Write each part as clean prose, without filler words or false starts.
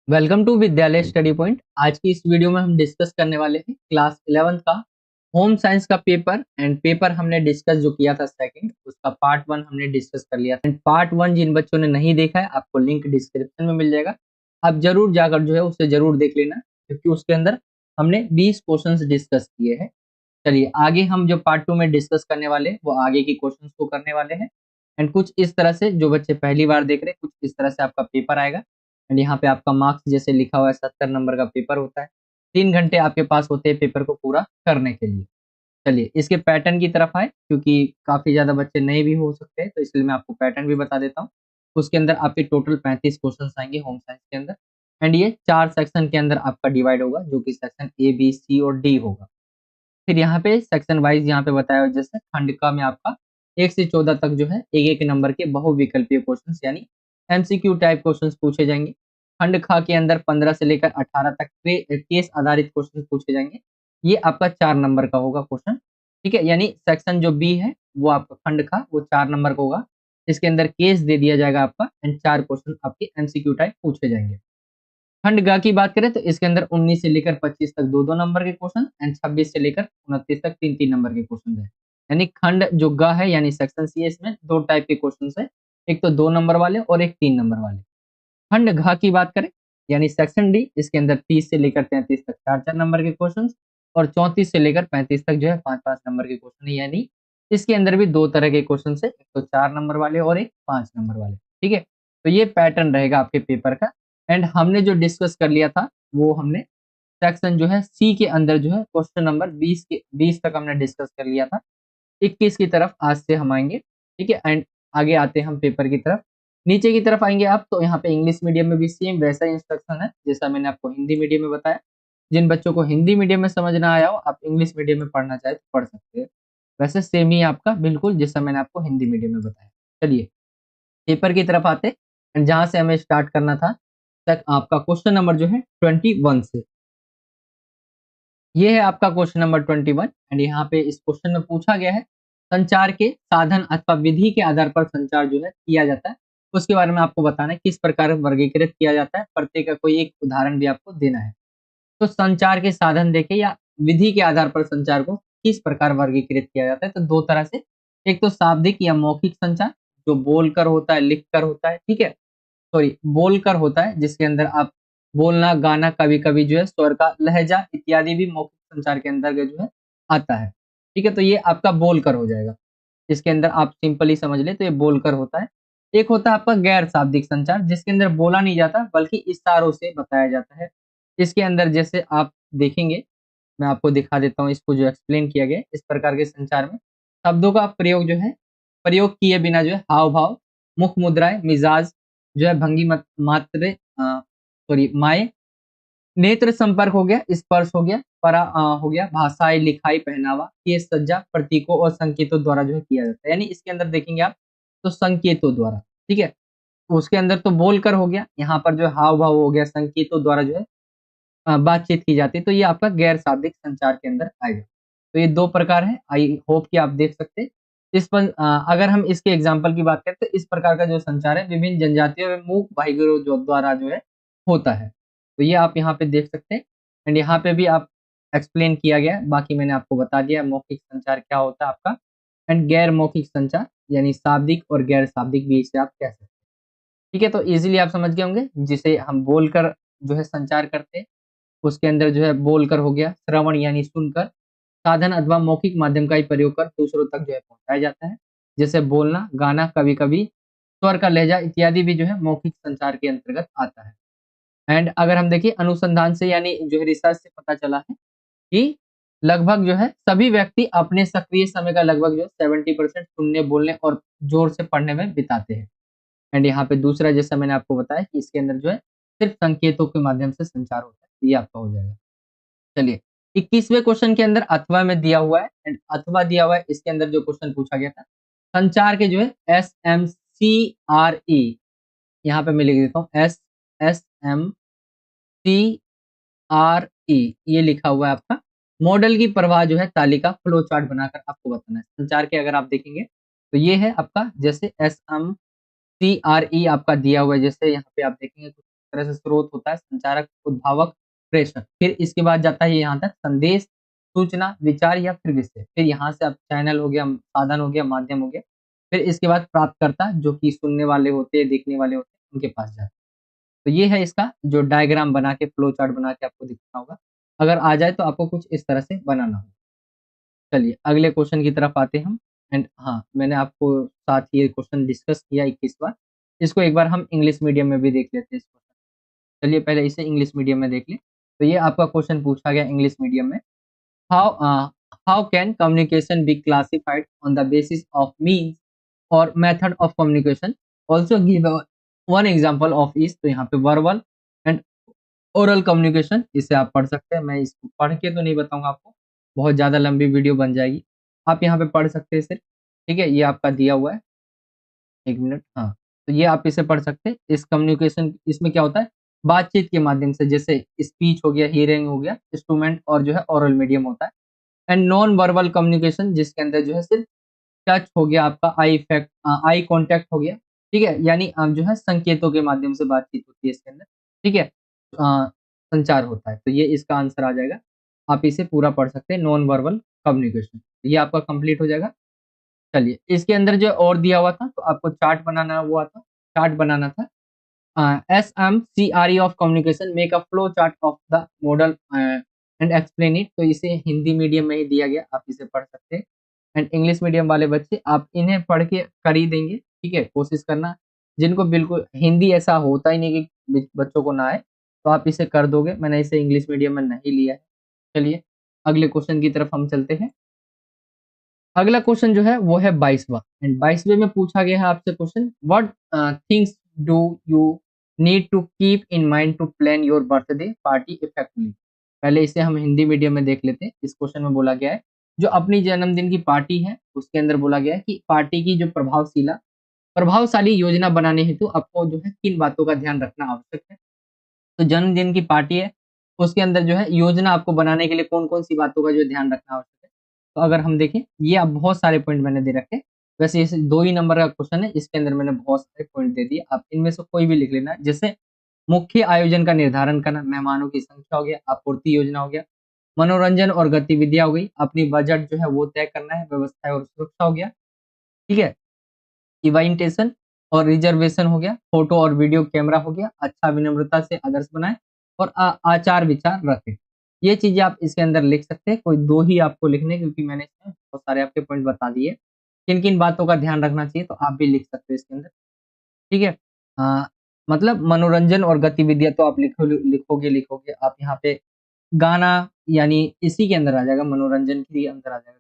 Welcome to विद्यालय study point. आज की इस वीडियो में हम डिस्कस करने वाले हैं क्लास 11th का होम साइंस का पेपर। एंड पेपर हमने डिस्कस जो किया था सेकंड, उसका पार्ट 1 हमने डिस्कस कर लिया था। एंड पार्ट 1 जिन बच्चों ने नहीं देखा है, आपको लिंक डिस्क्रिप्शन में मिल जाएगा। आप जरूर जाकर जो है उसे जरूर देख लेना, क्योंकि उसके अंदर हमने 20 क्वेश्चंस डिस्कस किए हैं। चलिए आगे हम जो पार्ट 2 में डिस्कस करने वाले हैं, वो आगे की क्वेश्चंस को करने वाले हैं। एंड कुछ इस तरह से, जो बच्चे पहली बार देख रहे हैं, कुछ इस तरह से आपका पेपर आएगा। एंड यहाँ पे आपका मार्क्स जैसे लिखा हुआ है 70 नंबर का पेपर होता है। 3 घंटे आपके पास होते हैं पेपर को पूरा करने के लिए। चलिए इसके पैटर्न की तरफ आए, क्योंकि काफी ज्यादा बच्चे नए भी हो सकते हैं, तो इसलिए मैं आपको पैटर्न भी बता देता हूँ। उसके अंदर आपके टोटल 35 क्वेश्चन आएंगे होम साइंस के अंदर। एंड ये 4 सेक्शन के अंदर आपका डिवाइड होगा, जो कि सेक्शन ए बी सी और डी होगा। फिर यहाँ पे सेक्शन वाइज यहाँ पे बताया हुआ, जैसे खंडिका में आपका 1 से 14 तक जो है एक एक नंबर के बहुविकल्पीय क्वेश्चंस यानी एमसीक्यू टाइप क्वेश्चंस पूछे जाएंगे। खंड ख के अंदर 15 से लेकर 18 तक केस आधारित क्वेश्चन पूछे जाएंगे। ये आपका 4 नंबर का होगा क्वेश्चन। ठीक है, यानी सेक्शन जो बी है वो आपका खंड ख वो 4 नंबर का होगा। इसके अंदर केस दे दिया जाएगा आपका, एंड 4 क्वेश्चन आपके एमसीक्यू टाइप पूछे जाएंगे। खंड ग की बात करें तो इसके अंदर 19 से लेकर 25 तक 2-2 नंबर के क्वेश्चन, एंड 26 से लेकर 29 तक 3-3 नंबर के क्वेश्चन है। यानी खंड जो ग है यानी सेक्शन सी है, इसमें 2 टाइप के क्वेश्चन है, एक तो 2 नंबर वाले और एक 3 नंबर वाले। खंड घ की बात करें यानी सेक्शन डी, इसके अंदर 30 से लेकर 33 तक 4-4 नंबर के क्वेश्चन, और 34 से लेकर 35 तक जो है 5-5 नंबर के क्वेश्चन है। यानी इसके अंदर भी 2 तरह के क्वेश्चन है, एक तो 4 नंबर वाले और एक 5 नंबर वाले। ठीक है, तो ये पैटर्न रहेगा आपके पेपर का। एंड हमने जो डिस्कस कर लिया था, वो हमने सेक्शन जो है सी के अंदर जो है क्वेश्चन नंबर 20 तक हमने डिस्कस कर लिया था। 21 की तरफ आज से हम आएंगे। ठीक है, एंड आगे आते हैं हम पेपर की तरफ। नीचे की तरफ आएंगे आप, तो यहाँ पे इंग्लिश मीडियम में भी सेम वैसा इंस्ट्रक्शन है जैसा मैंने आपको हिंदी मीडियम में बताया। जिन बच्चों को हिंदी मीडियम में समझ ना आया हो, आप इंग्लिश मीडियम में पढ़ना चाहे तो पढ़ सकते हैं। वैसे सेम ही आपका बिल्कुल जैसा मैंने आपको हिंदी मीडियम में बताया। चलिए पेपर की तरफ आते हैं, जहां से हमें स्टार्ट करना था तक आपका क्वेश्चन नंबर जो है 21 से। ये है आपका क्वेश्चन नंबर 21। एंड यहाँ पे इस क्वेश्चन में पूछा गया है, संचार के साधन अथवा विधि के आधार पर संचार जो है किया जाता है, उसके बारे में आपको बताना है किस प्रकार वर्गीकृत किया जाता है। प्रत्येक का कोई एक उदाहरण भी आपको देना है। तो संचार के साधन देखे या विधि के आधार पर संचार को किस प्रकार वर्गीकृत किया जाता है, तो 2 तरह से। एक तो शाब्दिक या मौखिक संचार, जो बोलकर होता है, लिखकर होता है। ठीक है, सॉरी बोलकर होता है, जिसके अंदर आप बोलना, गाना, कभी कभी जो है स्वर का लहजा इत्यादि भी मौखिक संचार के अंतर्गत जो है आता है। ठीक है, तो ये आपका बोलकर हो जाएगा। इसके अंदर आप सिंपली समझ ले तो ये बोलकर होता है। एक होता है आपका गैर शाब्दिक संचार, जिसके अंदर बोला नहीं जाता बल्कि इशारों से बताया जाता है। इसके अंदर जैसे आप देखेंगे, मैं आपको दिखा देता हूँ इसको, जो एक्सप्लेन किया गया है। इस प्रकार के संचार में शब्दों का प्रयोग जो है, प्रयोग किए बिना जो है हाव भाव, मुख मुद्राएं, मिजाज जो है, भंगी मात्र, सॉरी माए, नेत्र संपर्क हो गया, स्पर्श हो गया, हो गया, भाषाई, लिखाई, पहनावा, ये सज्जा प्रतीकों और संकेतों द्वारा जो है किया जाता है। यानी इसके अंदर देखेंगे आप तो संकेतों द्वारा। ठीक है, उसके अंदर तो बोलकर हो गया, यहाँ पर जो हाव भाव हो गया, संकेतों द्वारा जो है बातचीत की जाती है, तो ये आपका गैर शाब्दिक संचार के अंदर आएगा। तो ये 2 प्रकार है, आई होप कि आप देख सकते हैं। इस पर अगर हम इसके एग्जाम्पल की बात करें, तो इस प्रकार का जो संचार है विभिन्न जनजातियों में मूक भाइगरों जो द्वारा जो है होता है। तो ये आप यहाँ पे देख सकते हैं। एंड यहाँ पे भी आप एक्सप्लेन किया गया है, बाकी मैंने आपको बता दिया मौखिक संचार क्या होता है आपका। एंड गैर मौखिक संचार यानी शाब्दिक और गैर शाब्दिक भी इसे आप कह सकते हैं। ठीक है, तो इजीली आप समझ गए होंगे, जिसे हम बोलकर जो है संचार करते हैं, उसके अंदर जो है बोलकर हो गया, श्रवण यानी सुनकर, साधन अथवा मौखिक माध्यम का ही प्रयोग कर दूसरों तक जो है पहुंचाया जाता है। जैसे बोलना, गाना, कभी कभी स्वर का लहजा इत्यादि भी जो है मौखिक संचार के अंतर्गत आता है। एंड अगर हम देखिए अनुसंधान से यानी जो है रिसर्च से पता चला है कि लगभग जो है सभी व्यक्ति अपने सक्रिय समय का लगभग जो है 70% सुनने, बोलने और जोर से पढ़ने में बिताते हैं। एंड यहाँ पे दूसरा, जैसा मैंने आपको बताया कि इसके अंदर जो है सिर्फ संकेतों के माध्यम से संचार होता है, ये आपका हो जाएगा। चलिए 21वें क्वेश्चन के अंदर अथवा में दिया हुआ है, एंड अथवा दिया हुआ है, इसके अंदर जो क्वेश्चन पूछा गया था, संचार के जो है SMCRE, यहाँ पे मैं लिख देता हूँ SMCRE, ये लिखा हुआ है आपका। मॉडल की प्रवाह जो है तालिका फ्लो चार्ट बनाकर आपको बताना है। संचार के अगर आप देखेंगे तो ये है आपका, जैसे SMCRE आपका दिया हुआ है, जैसे यहाँ पे आप देखेंगे कुछ इस तरह से स्रोत होता है, संचारक, उद्भावक, प्रेषक। फिर इसके बाद जाता है यहाँ तक संदेश, सूचना, विचार या फिर विषय। फिर यहाँ से अब चैनल हो गया, साधन हो गया, माध्यम हो गया। फिर इसके बाद प्राप्तकर्ता जो कि सुनने वाले होते हैं, देखने वाले होते हैं, उनके पास जाता है। तो ये है इसका जो डायग्राम बना के, फ्लो चार्ट बना के आपको दिखना होगा। अगर आ जाए तो आपको कुछ इस तरह से बनाना होगा। चलिए अगले क्वेश्चन की तरफ आते हैं हम। एंड हाँ, मैंने आपको साथ ही ये क्वेश्चन डिस्कस किया 21 बार। इसको एक बार हम इंग्लिश मीडियम में भी देख लेते हैं इस क्वेश्चन। चलिए पहले इसे इंग्लिश मीडियम में देख लें। तो ये आपका क्वेश्चन पूछा गया इंग्लिश मीडियम में। How can communication be classified on the basis of means और method of communication? Also give one example of this. तो यहाँ पे वर्बल एंड ओरल कम्युनिकेशन, इसे आप पढ़ सकते हैं। मैं इसको पढ़ के तो नहीं बताऊंगा आपको, बहुत ज़्यादा लंबी वीडियो बन जाएगी। आप यहाँ पे पढ़ सकते हैं सिर्फ, ठीक है। ये आपका दिया हुआ है, 1 मिनट। हाँ, तो ये आप इसे पढ़ सकते हैं। इस कम्युनिकेशन, इसमें क्या होता है, बातचीत के माध्यम से, जैसे स्पीच हो गया, हियरिंग हो गया, इंस्ट्रूमेंट और जो है ओरल मीडियम होता है। एंड नॉन वर्बल कम्युनिकेशन, जिसके अंदर जो है सिर्फ टच हो गया, आपका आई कांटेक्ट हो गया, ठीक है। यानी जो है संकेतों के माध्यम से बातचीत होती है इसके अंदर, ठीक है। संचार होता है। तो ये इसका आंसर आ जाएगा। आप इसे पूरा पढ़ सकते हैं, नॉन वर्बल कम्युनिकेशन। ये आपका कंप्लीट हो जाएगा। चलिए इसके अंदर जो और दिया हुआ था, तो आपको चार्ट बनाना हुआ था, चार्ट बनाना था। SMCRE of communication, make a flow chart of the model and explain it. तो इसे हिंदी मीडियम में ही दिया गया, आप इसे पढ़ सकते हैं। एंड इंग्लिश मीडियम वाले बच्चे, आप इन्हें पढ़ के कर ही देंगे, ठीक है। कोशिश करना, जिनको बिल्कुल हिंदी ऐसा होता ही नहीं कि बच्चों को ना आए, तो आप इसे कर दोगे। मैंने इसे इंग्लिश मीडियम में नहीं लिया है। चलिए अगले क्वेश्चन की तरफ हम चलते हैं। अगला क्वेश्चन जो है वो है 22वां। एंड 22वें में पूछा गया है आपसे question, what things do you need to keep in mind to plan your birthday party effectively? पहले इसे हम हिंदी मीडियम में देख लेते हैं। इस क्वेश्चन में बोला गया है, जो अपनी जन्मदिन की पार्टी है, उसके अंदर बोला गया है कि पार्टी की जो प्रभावशाली योजना बनाने हेतु आपको जो है किन बातों का ध्यान रखना आवश्यक है। तो जन्मदिन की पार्टी है, उसके अंदर जो है योजना आपको बनाने के लिए कौन-कौन सी बातों का जो ध्यान रखना आवश्यक है। तो अगर हम देखें, ये आप बहुत सारे पॉइंट मैंने दे रखे हैं। वैसे ये 2 ही नंबर का क्वेश्चन है, इसके अंदर मैंने बहुत सारे पॉइंट दे दिए। आप इनमें से कोई भी लिख लेना। जैसे मुख्य आयोजन का निर्धारण करना, मेहमानों की संख्या हो गया, आपूर्ति योजना हो गया, मनोरंजन और गतिविधियाँ हो गई, अपनी बजट जो है वो तय करना है, व्यवस्था और सुरक्षा हो गया, ठीक है। इवेंटेशन और रिजर्वेशन हो गया, फोटो और वीडियो कैमरा हो गया, अच्छा विनम्रता से आदर्श बनाएं और आचार विचार रखें। ये चीजें आप इसके अंदर लिख सकते हैं। कोई 2 ही आपको लिखने, क्योंकि मैंने इसमें बहुत सारे आपके पॉइंट बता दिए। किन-किन बातों का ध्यान रखना चाहिए, तो आप भी लिख सकते हो इसके अंदर, ठीक है। मतलब मनोरंजन और गतिविधियाँ तो आप लिखोगे। आप यहाँ पे गाना, यानी इसी के अंदर आ जाएगा, मनोरंजन के ही अंदर आ जाएगा।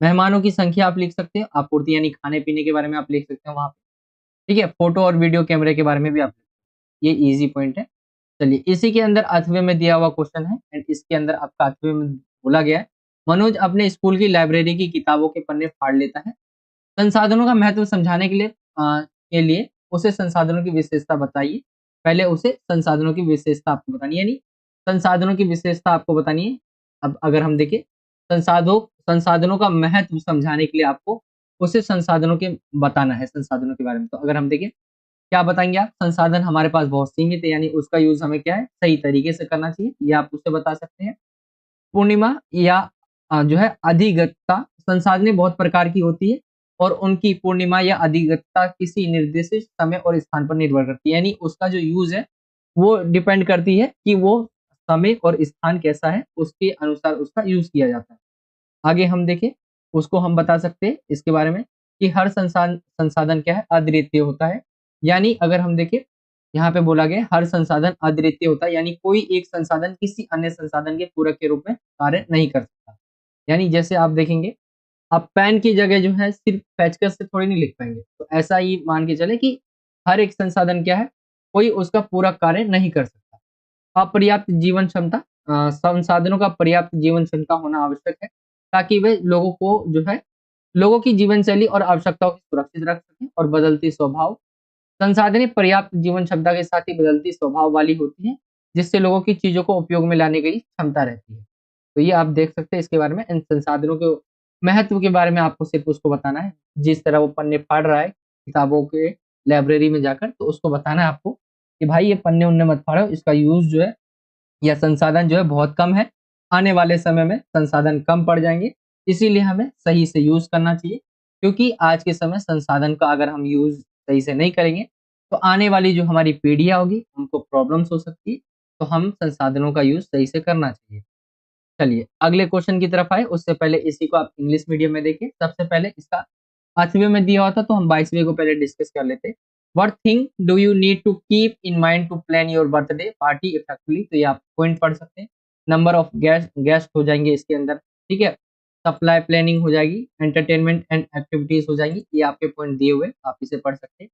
मेहमानों की संख्या आप लिख सकते हो, आपूर्ति यानी खाने-पीने के बारे में आप लिख सकते हो वहाँ पे, ठीक है। फोटो और वीडियो कैमरे के बारे में भी आप, ये ईज़ी पॉइंट है। चलिए इसी के अंदर 8वें में दिया हुआ क्वेश्चन है। एंड इसके अंदर आपका 8वें में बोला गया है, मनोज अपने स्कूल की लाइब्रेरी की किताबों के पन्ने फाड़ लेता है। संसाधनों का महत्व समझाने के लिए उसे संसाधनों की विशेषता बताइए। पहले उसे संसाधनों की विशेषता आपको बतानी है, यानी संसाधनों की विशेषता आपको बतानी है। अब अगर हम देखें, संसाधों संसाधनों का महत्व समझाने के लिए आपको उसे संसाधनों के बताना है, संसाधनों के बारे में। तो अगर हम देखें, क्या बताएँगे आप? संसाधन हमारे पास बहुत सीमित है, यानी उसका यूज़ हमें क्या है, सही तरीके से करना चाहिए, ये आप उसे बता सकते हैं। पूर्णिमा या जो है अधिगतता, संसाधनें बहुत प्रकार की होती है और उनकी पूर्णिमा या अधिगतता किसी निर्दिष्ट समय और स्थान पर निर्भर करती है। यानी उसका जो यूज़ है, वो डिपेंड करती है कि वो समय और स्थान कैसा है, उसके अनुसार उसका यूज़ किया जाता है। आगे हम देखें, उसको हम बता सकते हैं इसके बारे में कि हर संसाधन क्या है, अद्वितीय होता है। यानी अगर हम देखें, यहाँ पे बोला गया है हर संसाधन अद्वितीय होता है, यानी कोई एक संसाधन किसी अन्य संसाधन के पूरक के रूप में कार्य नहीं कर सकता। यानी जैसे आप देखेंगे, आप पेन की जगह जो है सिर्फ पेचकस से थोड़ी नहीं लिख पाएँगे। तो ऐसा ही मान के चलें कि हर एक संसाधन क्या है, कोई उसका पूरा कार्य नहीं कर सकता। अपर्याप्त जीवन क्षमता, संसाधनों का पर्याप्त जीवन क्षमता होना आवश्यक है, ताकि वे लोगों की जीवन शैली और आवश्यकताओं को सुरक्षित रख सकें। और बदलती स्वभाव, संसाधनें पर्याप्त जीवन क्षमता के साथ ही बदलती स्वभाव वाली होती हैं, जिससे लोगों की चीज़ों को उपयोग में लाने की क्षमता रहती है। तो ये आप देख सकते हैं इसके बारे में। इन संसाधनों के महत्व के बारे में आपको सिर्फ़ उसको बताना है। जिस तरह वो पन्ने फाड़ रहा है किताबों के लाइब्रेरी में जाकर, तो उसको बताना है आपको कि भाई ये पन्ने उन्ने मत फाड़ो, इसका यूज जो है या संसाधन जो है बहुत कम है, आने वाले समय में संसाधन कम पड़ जाएंगे, इसीलिए हमें सही से यूज करना चाहिए। क्योंकि आज के समय संसाधन का अगर हम यूज सही से नहीं करेंगे तो आने वाली जो हमारी पीढ़ियां होगी उनको प्रॉब्लम्स हो सकती है। तो हम संसाधनों का यूज सही से करना चाहिए। चलिए अगले क्वेश्चन की तरफ आए, उससे पहले इसी को आप इंग्लिश मीडियम में देखिए। सबसे पहले इसका 8वें में दिया हुआ था तो हम 22वें को पहले डिस्कस कर लेते हैं। What thing do you need to keep in mind to plan your birthday party effectively? तो ये आप पॉइंट पढ़ सकते हैं। नंबर ऑफ गेस्ट हो जाएंगे इसके अंदर, ठीक है। सप्लाई प्लानिंग हो जाएगी, एंटरटेनमेंट एंड एक्टिविटीज हो जाएंगी, ये आपके पॉइंट दिए हुए, आप इसे पढ़ सकते हैं।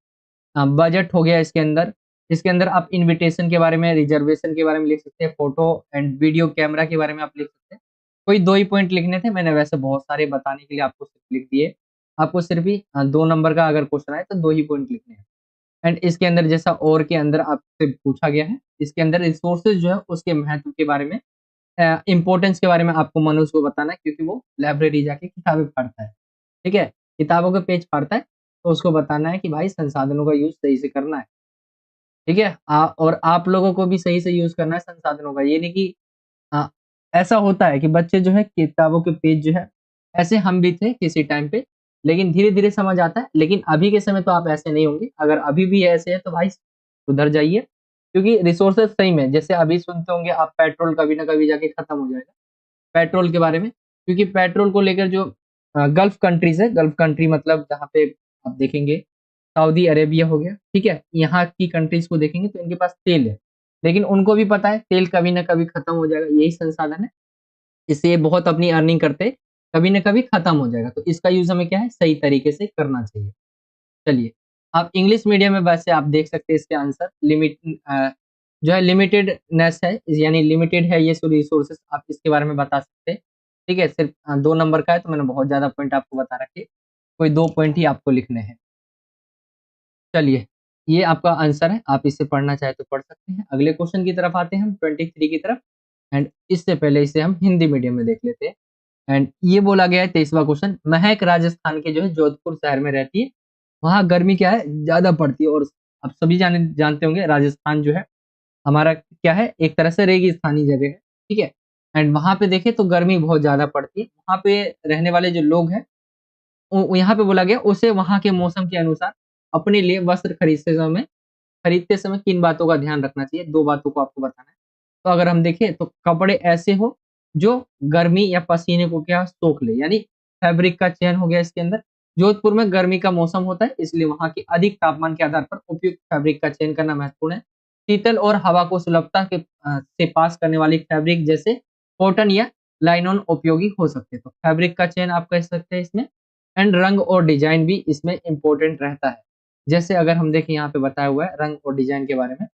बजट हो गया इसके अंदर। इसके अंदर आप इनविटेशन के बारे में, रिजर्वेशन के बारे में लिख सकते हैं, फोटो एंड वीडियो कैमरा के बारे में आप लिख सकते हैं। कोई 2 ही पॉइंट लिखने थे, मैंने वैसे बहुत सारे बताने के लिए आपको सिर्फ लिख दिए। आपको सिर्फ ही 2 नंबर का अगर क्वेश्चन आए तो 2 ही पॉइंट लिखने हैं। एंड इसके अंदर जैसा और के अंदर आपसे पूछा गया है, इसके अंदर रिसोर्सेज जो है उसके महत्व के बारे में, इम्पोर्टेंस के बारे में आपको मनुष्य को बताना है, क्योंकि वो लाइब्रेरी जाके किताबें पढ़ता है, ठीक है? किताबों के पेज फाड़ता है, तो उसको बताना है कि भाई संसाधनों का यूज़ सही से करना है, ठीक है? और आप लोगों को भी सही से यूज़ करना है संसाधनों का, ये नहीं कि अ, ऐसा होता है कि बच्चे जो है किताबों के पेज जो है, ऐसे हम भी थे किसी टाइम पे, लेकिन धीरे-धीरे समझ आता है, लेकिन अभी के समय तो आप ऐसे नहीं होंगे। अगर अभी भी ऐसे हैं तो भाई सुधर जाइए, क्योंकि रिसोर्सेज़ सही में जैसे अभी सुनते होंगे आप, पेट्रोल कभी ना कभी जाके खत्म हो जाएगा। पेट्रोल के बारे में, क्योंकि पेट्रोल को लेकर जो गल्फ कंट्रीज़ है, गल्फ कंट्री मतलब जहाँ पे आप देखेंगे सऊदी अरेबिया हो गया, ठीक है? यहाँ की कंट्रीज़ को देखेंगे तो इनके पास तेल है, लेकिन उनको भी पता है तेल कभी न कभी खत्म हो जाएगा, यही संसाधन है, इससे ये बहुत अपनी अर्निंग करते हैं, कभी न कभी खत्म हो जाएगा, तो इसका यूज़ हमें क्या है सही तरीके से करना चाहिए। चलिए, आप इंग्लिश मीडियम में वैसे आप देख सकते हैं इसके आंसर जो है लिमिटेडनेस है, यानी लिमिटेड है ये सो रिसोर्सेज़, आप इसके बारे में बता सकते हैं। ठीक है? सिर्फ 2 नंबर का है तो मैंने बहुत ज़्यादा पॉइंट आपको बता रखे, कोई 2 पॉइंट ही आपको लिखने हैं। चलिए, ये आपका आंसर है, आप इसे पढ़ना चाहें तो पढ़ सकते हैं। अगले क्वेश्चन की तरफ आते हैं हम 23 की तरफ, एंड इससे पहले इसे हम हिंदी मीडियम में देख लेते हैं। एंड ये बोला गया है 23वां क्वेश्चन, महक राजस्थान के जो है जोधपुर शहर में रहती है। वहाँ गर्मी क्या है ज़्यादा पड़ती है, और आप सभी जानते होंगे राजस्थान जो है हमारा क्या है, एक तरह से रेगिस्तानी जगह है, ठीक है? एंड वहाँ पे देखें तो गर्मी बहुत ज़्यादा पड़ती है। वहाँ पे रहने वाले जो लोग हैं, यहाँ पे बोला गया उसे वहाँ के मौसम के अनुसार अपने लिए वस्त्र खरीदते समय किन बातों का ध्यान रखना चाहिए? 2 बातों को आपको बताना है। तो अगर हम देखें तो कपड़े ऐसे हो जो गर्मी या पसीने को क्या सोख ले, यानी फैब्रिक का चयन हो गया इसके अंदर। जोधपुर में गर्मी का मौसम होता है, इसलिए वहाँ के अधिक तापमान के आधार पर उपयुक्त फैब्रिक का चयन करना महत्वपूर्ण है। शीतल और हवा को सुलभता से पास करने वाली फैब्रिक जैसे कॉटन या लाइनॉन उपयोगी हो सकते हैं। तो फैब्रिक का चयन आप कर सकते हैं इसमें, एंड रंग और डिजाइन भी इसमें इम्पोर्टेंट रहता है। जैसे अगर हम देखें यहाँ पे बताया हुआ है रंग और डिजाइन के बारे में,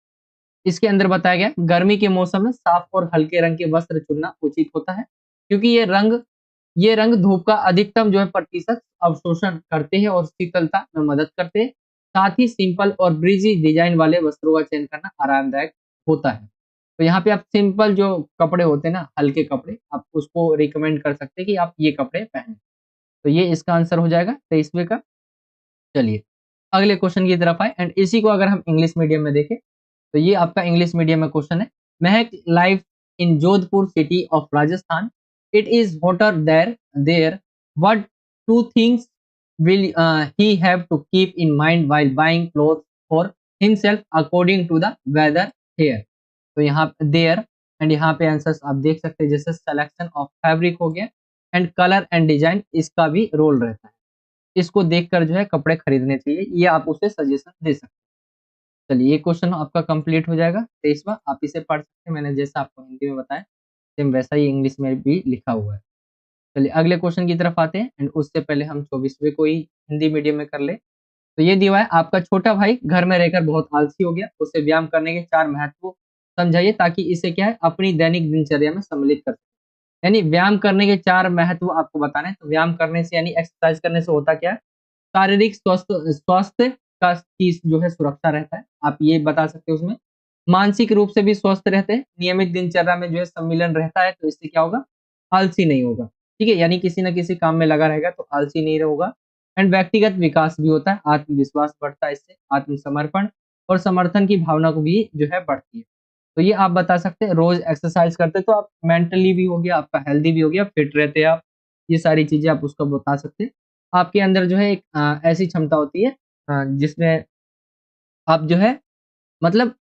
इसके अंदर बताया गया गर्मी के मौसम में साफ और हल्के रंग के वस्त्र चुनना उचित होता है, क्योंकि ये रंग धूप का अधिकतम जो है प्रतिशत अवशोषण करते हैं और शीतलता में मदद करते हैं। साथ ही सिंपल और ब्रीजी डिजाइन वाले वस्त्रों का चयन करना आरामदायक होता है। तो यहाँ पे आप सिंपल जो कपड़े होते हैं ना, हल्के कपड़े, आप उसको रिकमेंड कर सकते हैं कि आप ये कपड़े पहने। तो ये इसका आंसर हो जाएगा 23वें का। चलिए, अगले क्वेश्चन की तरफ आए, एंड इसी को अगर हम इंग्लिश मीडियम में देखें, तो ये आपका इंग्लिश मीडियम में क्वेश्चन है। Mahak life in Jodhpur city of Rajasthan, it is hotter there, what two things will he have to keep in mind while buying clothes for himself according to the weather here? तो यहाँ there, and यहाँ पे answers आप देख सकते हैं, जैसे selection of fabric हो गया, एंड कलर एंड डिजाइन, इसका भी रोल रहता है। इसको देखकर जो है कपड़े खरीदने चाहिए, ये आप उसे सजेशन दे सकते हैं। चलिए, ये क्वेश्चन आपका कंप्लीट हो जाएगा 23वां, आप इसे पढ़ सकते हैं, मैंने जैसा आपको हिंदी में बताया सेम वैसा ही इंग्लिश में भी लिखा हुआ है। चलिए अगले क्वेश्चन की तरफ आते हैं, एंड उससे पहले हम 24वें को ही हिंदी मीडियम में कर ले। तो ये दिया है, आपका छोटा भाई घर में रहकर बहुत आलसी हो गया, उसे व्यायाम करने के 4 महत्व समझाइए ताकि इसे क्या है अपनी दैनिक दिनचर्या में सम्मिलित कर सके। यानी व्यायाम करने के 4 महत्व आपको बताने हैं। तो व्यायाम करने से यानी एक्सरसाइज करने से होता क्या है, शारीरिक स्वास्थ्य का चीज जो है सुरक्षा रहता है, आप ये बता सकते हो उसमें। मानसिक रूप से भी स्वस्थ रहते हैं, नियमित दिनचर्या में जो है सम्मिलन रहता है, तो इससे क्या होगा, आलसी नहीं होगा, ठीक है? यानी किसी न किसी काम में लगा रहेगा तो आलसी नहीं होगा। एंड व्यक्तिगत विकास भी होता है, आत्मविश्वास बढ़ता है इससे, आत्मसमर्पण और समर्थन की भावना को भी जो है बढ़ती है। तो ये आप बता सकते हैं, रोज एक्सरसाइज करते तो आप मेंटली भी हो गया, आपका हेल्दी भी हो गया, फिट रहते हैं आप। ये सारी चीजें आप उसको बता सकते हैं। आपके अंदर जो है एक ऐसी क्षमता होती है जिसमें आप जो है मतलब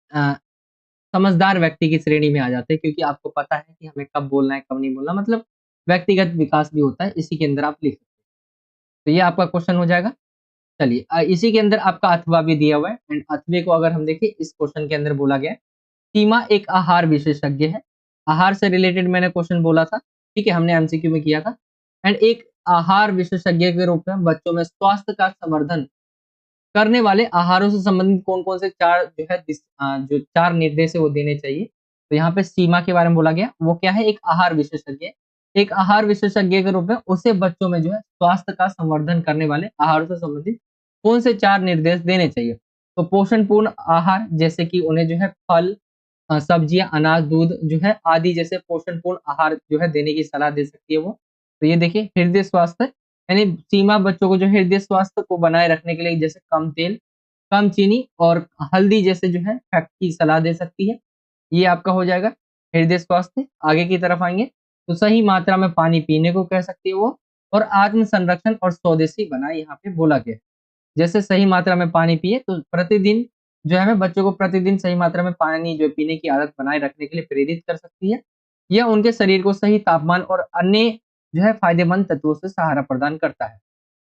समझदार व्यक्ति की श्रेणी में आ जाते हैं, क्योंकि आपको पता है कि हमें कब बोलना है, कब नहीं बोलना, मतलब व्यक्तिगत विकास भी होता है, इसी के अंदर आप लिख सकते हैं। तो ये आपका क्वेश्चन हो जाएगा। चलिए इसी के अंदर आपका अथवा भी दिया हुआ है, एंड अथवे को अगर हम देखें, इस क्वेश्चन के अंदर बोला गया है, सीमा एक आहार विशेषज्ञ है। आहार से रिलेटेड मैंने क्वेश्चन बोला था, ठीक है, हमने एमसीक्यू में किया था। एंड एक आहार विशेषज्ञ के रूप में बच्चों में स्वास्थ्य का संवर्धन करने वाले आहारों से संबंधित कौन-कौन से 4 जो है जो 4 निर्देश है वो देने चाहिए। तो यहाँ पे सीमा के बारे में बोला गया, वो क्या है, एक आहार विशेषज्ञ। एक आहार विशेषज्ञ के रूप में उसे बच्चों में जो है स्वास्थ्य का संवर्धन करने वाले आहारों से संबंधित कौन से 4 निर्देश देने चाहिए। तो पोषणपूर्ण आहार, जैसे कि उन्हें जो है फल, सब्जियाँ, अनाज, दूध जो है आदि जैसे पोषणपूर्ण आहार जो है देने की सलाह दे सकती है वो। तो ये देखिए, हृदय स्वास्थ्य, यानी सीमा बच्चों को जो हृदय स्वास्थ्य को बनाए रखने के लिए जैसे कम तेल, कम चीनी और हल्दी जैसे जो है फैक्ट की सलाह दे सकती है। ये आपका हो जाएगा हृदय स्वास्थ्य। आगे की तरफ आएँगे तो सही मात्रा में पानी पीने को कह सकती है वो, और आत्म संरक्षण और स्वदेशी बनाए यहाँ पे बोला गया है। जैसे सही मात्रा में पानी पिए, तो प्रतिदिन जो है हमें बच्चों को प्रतिदिन सही मात्रा में पानी जो है पीने की आदत बनाए रखने के लिए प्रेरित कर सकती है। यह उनके शरीर को सही तापमान और अन्य जो है फ़ायदेमंद तत्वों से सहारा प्रदान करता है।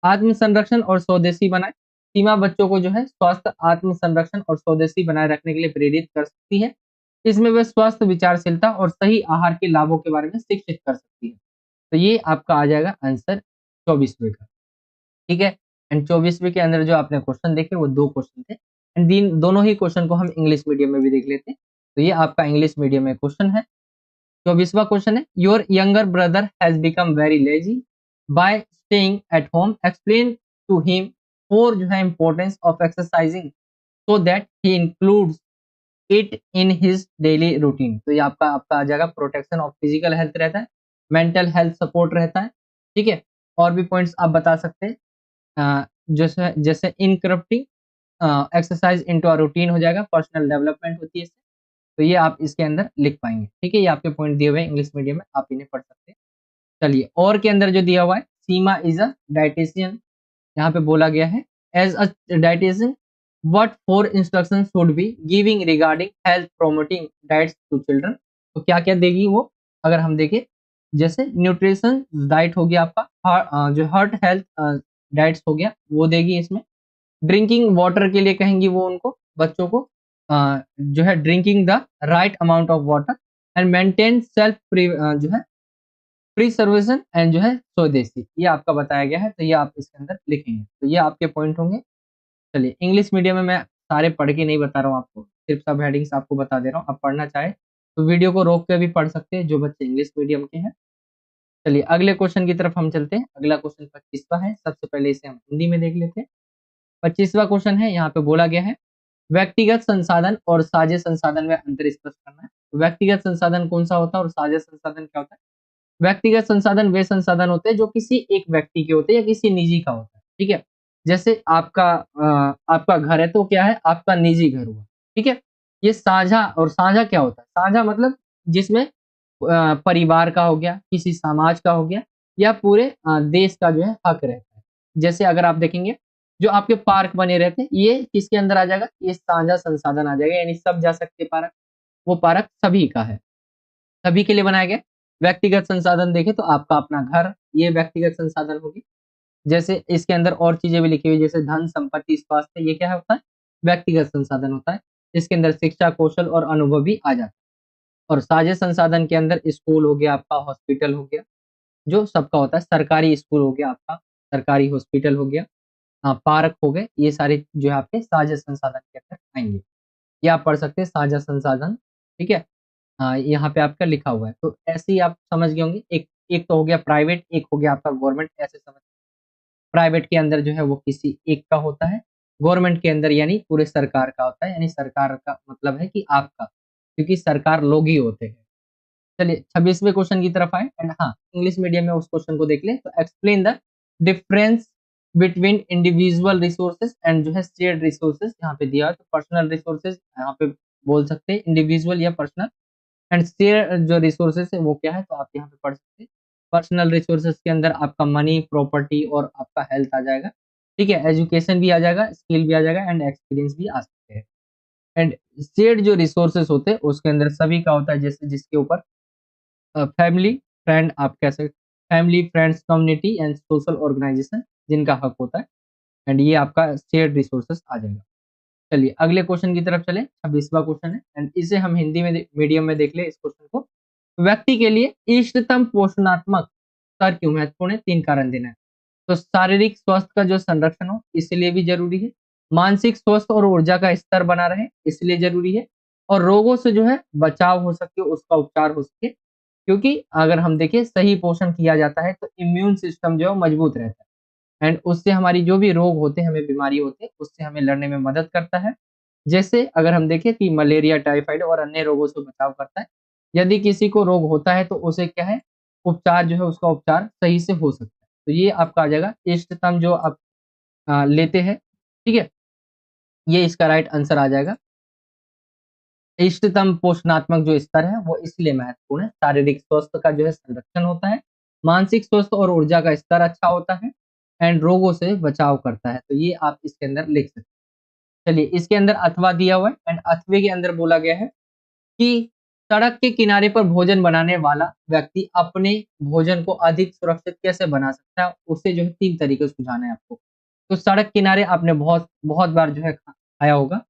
आत्म संरक्षण और स्वदेशी बनाए, सीमा बच्चों को जो है स्वास्थ्य, आत्म संरक्षण और स्वदेशी बनाए रखने के लिए प्रेरित कर सकती है। इसमें वे स्वस्थ विचारशीलता और सही आहार के लाभों के बारे में शिक्षित कर सकती है। तो ये आपका आ जाएगा आंसर 24वें का। ठीक है? एंड 24वीं के अंदर जो आपने क्वेश्चन देखे वो 2 क्वेश्चन थे, एंड दीन दोनों ही क्वेश्चन को हम इंग्लिश मीडियम में भी देख लेते हैं। तो ये आपका इंग्लिश मीडियम में क्वेश्चन है। 24वां क्वेश्चन है, your younger brother has become very lazy by staying at home, explain to him for जो है importance of exercising so that he includes it in his daily routine. तो ये आपका आपका आ जाएगा, प्रोटेक्शन ऑफ फिजिकल हेल्थ रहता है, mental health support रहता है, ठीक है? और भी पॉइंट्स आप बता सकते हैं। जैसे जैसे इनकरप्टिंग एक्सरसाइज इनटू अ रूटीन हो जाएगा, पर्सनल डेवलपमेंट होती है इससे। तो ये आप इसके अंदर लिख पाएँगे, ठीक है? ये आपके पॉइंट दिए हुए हैं इंग्लिश मीडियम में, आप इन्हें पढ़ सकते हैं। चलिए और के अंदर जो दिया हुआ है, सीमा इज़ अ डायटीशियन, यहाँ पे बोला गया है, as a dietician what 4 instructions should be giving regarding health promoting diets to children. तो क्या-क्या देगी वो? अगर हम देखें, जैसे न्यूट्रिशन डाइट हो गया आपका, जो हार्ट हेल्थ डाइट्स हो गया, वो देगी इसमें। ड्रिंकिंग वाटर के लिए कहेंगी वो उनको, बच्चों को जो है drinking the right amount of water and maintain self जो है प्रिजर्वेशन एंड जो है स्वदेशी, ये आपका बताया गया है, तो ये आप इसके अंदर लिखेंगे। तो ये आपके पॉइंट होंगे। चलिए इंग्लिश मीडियम में मैं सारे पढ़ के नहीं बता रहा हूँ आपको, सिर्फ सब हेडिंग्स आपको बता दे रहा हूँ। आप पढ़ना चाहे तो वीडियो को रोक के भी पढ़ सकते हैं, जो बच्चे इंग्लिश मीडियम के हैं। चलिए अगले क्वेश्चन की तरफ हम चलते हैं। अगला क्वेश्चन 25वां है, सबसे पहले इसे हम हिंदी में देख लेते हैं। 25वां क्वेश्चन है, यहाँ पे बोला गया है, व्यक्तिगत संसाधन और साझे संसाधन में अंतर स्पष्ट करना है। तो व्यक्तिगत संसाधन कौन सा होता है और साझे संसाधन क्या होता है? व्यक्तिगत संसाधन वे संसाधन होते हैं जो किसी एक व्यक्ति के होते हैं या किसी निजी का होता है, ठीक है? जैसे आपका घर है तो क्या है, आपका निजी घर हुआ, ठीक है? ये साझा, और साझा क्या होता है? साझा मतलब जिसमें परिवार का हो गया, किसी समाज का हो गया, या पूरे देश का जो है हक रहता है। जैसे अगर आप देखेंगे, जो आपके पार्क बने रहते हैं, ये किसके अंदर आ जाएगा? ये साझा संसाधन आ जाएगा, यानी सब जा सकते हैं पार्क, वो पार्क सभी का है। सभी के लिए बनाया गया। व्यक्तिगत संसाधन देखें तो आपका अपना घर, ये व्यक्तिगत संसाधन होगी। जैसे इसके अंदर और चीज़ें भी लिखी हुई, जैसे धन, संपत्ति, स्वास्थ्य, ये क्या होता है? व्यक्तिगत संसाधन होता है। इसके अंदर शिक्षा, कौशल और अनुभव भी आ जाता है। और साझे संसाधन के अंदर स्कूल हो गया आपका, हॉस्पिटल हो गया, जो सबका होता है। सरकारी स्कूल हो गया आपका, सरकारी हॉस्पिटल हो गया, पार्क हो गए, ये सारे जो है आपके साझे संसाधन के अंदर आएँगे। ये आप पढ़ सकते हैं साझा संसाधन, ठीक है? हाँ, यहाँ पे आपका लिखा हुआ है। तो ऐसे ही आप समझ गए होंगे। एक एक तो हो गया प्राइवेट, एक हो गया आपका गवर्नमेंट, ऐसे समझ। प्राइवेट के अंदर जो है वो किसी एक का होता है, गवर्नमेंट के अंदर यानी पूरे सरकार का होता है, यानी सरकार का मतलब है कि आपका, क्योंकि सरकार लोग ही होते हैं। चलिए 26वें क्वेश्चन की तरफ आएँ, एंड हाँ, इंग्लिश मीडियम में उस क्वेश्चन को देख लें। तो explain the difference between individual resources and जो है शेयर्ड रिसोर्सेज यहाँ पे दिया है। तो पर्सनल रिसोर्सेज यहाँ पे बोल सकते हैं, इंडिविजुअल या पर्सनल, एंड शेयर जो रिसोर्सेज है वो क्या है, तो आप यहाँ पे पढ़ सकते हैं। पर्सनल रिसोर्सेज के अंदर आपका मनी, प्रॉपर्टी और आपका हेल्थ आ जाएगा, ठीक है, एजुकेशन भी आ जाएगा, स्किल भी आ जाएगा एंड एक्सपीरियंस भी आ सकते हैं। एंड शेयर्ड जो रिसोर्सेज होते हैं उसके अंदर सभी का होता है, जैसे जिसके ऊपर फैमिली, फ्रेंड, आप कह सकते, family, friends, community and social organisation जिनका हक होता है, एंड ये आपका शेयर्ड रिसोर्सेज आ जाएगा। चलिए अगले क्वेश्चन की तरफ चले, 26वां क्वेश्चन है एंड इसे हम हिंदी में मीडियम में देख ले इस क्वेश्चन को। व्यक्ति के लिए इष्टतम पोषणात्मक स्तर क्यों महत्वपूर्ण है? 3 कारण देना है। तो शारीरिक स्वास्थ्य का जो संरक्षण हो इसलिए भी जरूरी है, मानसिक स्वास्थ्य और ऊर्जा का स्तर बना रहे इसलिए जरूरी है, और रोगों से जो है बचाव हो सके, उसका उपचार हो सके, क्योंकि अगर हम देखें सही पोषण किया जाता है तो इम्यून सिस्टम जो है मजबूत रहता है, एंड उससे हमारी जो भी रोग होते हैं, हमें बीमारी होती है, उससे हमें लड़ने में मदद करता है। जैसे अगर हम देखें कि मलेरिया, टाइफाइड और अन्य रोगों से बचाव करता है। यदि किसी को रोग होता है तो उसे क्या है, उपचार जो है उसका उपचार सही से हो सकता है। तो ये आपका आ जाएगा इष्टतम जो आप लेते हैं, ठीक है, ये इसका राइट आंसर आ जाएगा। इष्टतम पोषणात्मक जो स्तर है वो इसलिए महत्वपूर्ण है, शारीरिक स्वास्थ्य का जो है संरक्षण होता है, मानसिक स्वास्थ्य और ऊर्जा का स्तर अच्छा होता है, एंड रोगों से बचाव करता है। तो ये आप इसके अंदर लिख सकते हैं। चलिए इसके अंदर अथवा दिया हुआ है एंड अथवे के अंदर बोला गया है कि सड़क के किनारे पर भोजन बनाने वाला व्यक्ति अपने भोजन को अधिक सुरक्षित कैसे बना सकता है, उसे जो है 3 तरीके से सुझाना है आपको। तो सड़क किनारे आपने बहुत बहुत बार जो है खाया होगा,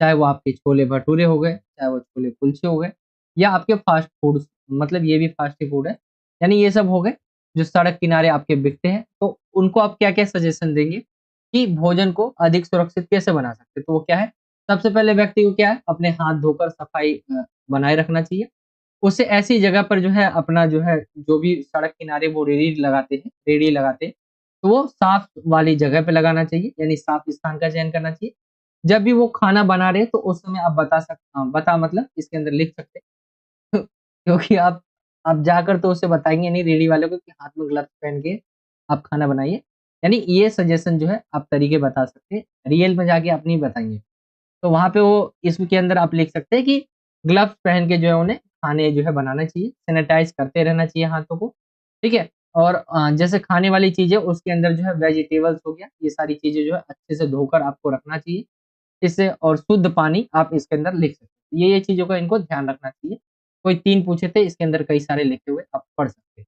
चाहे वो आपके छोले भटूरे हो गए, चाहे वो छोले कुलचे हो गए, या आपके फास्ट फूड, मतलब ये भी फास्ट ही फूड है, यानी ये सब हो गए जो सड़क किनारे आपके बिकते हैं। तो उनको आप क्या क्या सजेशन देंगे कि भोजन को अधिक सुरक्षित कैसे बना सकते हैं? तो वो क्या है, सबसे पहले व्यक्ति को क्या है, अपने हाथ धोकर सफाई बनाए रखना चाहिए। उसे ऐसी जगह पर जो है अपना जो है, जो भी सड़क किनारे वो रेहड़ी लगाते हैं, तो वो साफ वाली जगह पे लगाना चाहिए, यानी साफ स्थान का चयन करना चाहिए। जब भी वो खाना बना रहे हैं तो उस समय आप बता मतलब इसके अंदर लिख सकते हैं क्योंकि आप जाकर तो उसे बताएँगे नहीं रेहड़ी वाले को कि हाथ में ग्लव्स पहन के आप खाना बनाइए। यानी ये सजेशन जो है आप तरीके बता सकते हैं, रियल में जाके आप नहीं बताएँगे। तो वहाँ पे वो इसके अंदर आप लिख सकते हैं कि ग्लव्स पहन के जो है उन्हें खाने जो है बनाना चाहिए, सैनिटाइज़ करते रहना चाहिए हाथों को, ठीक है? और जैसे खाने वाली चीज़ें उसके अंदर जो है वेजिटेबल्स हो गया, ये सारी चीज़ें जो है अच्छे से धोकर आपको रखना चाहिए। इससे और शुद्ध पानी आप इसके अंदर लिख सकते हैं। ये चीज़ों का इनको ध्यान रखना चाहिए। कोई 3 पूछे थे, इसके अंदर कई सारे लिखे हुए आप पढ़ सकते हैं।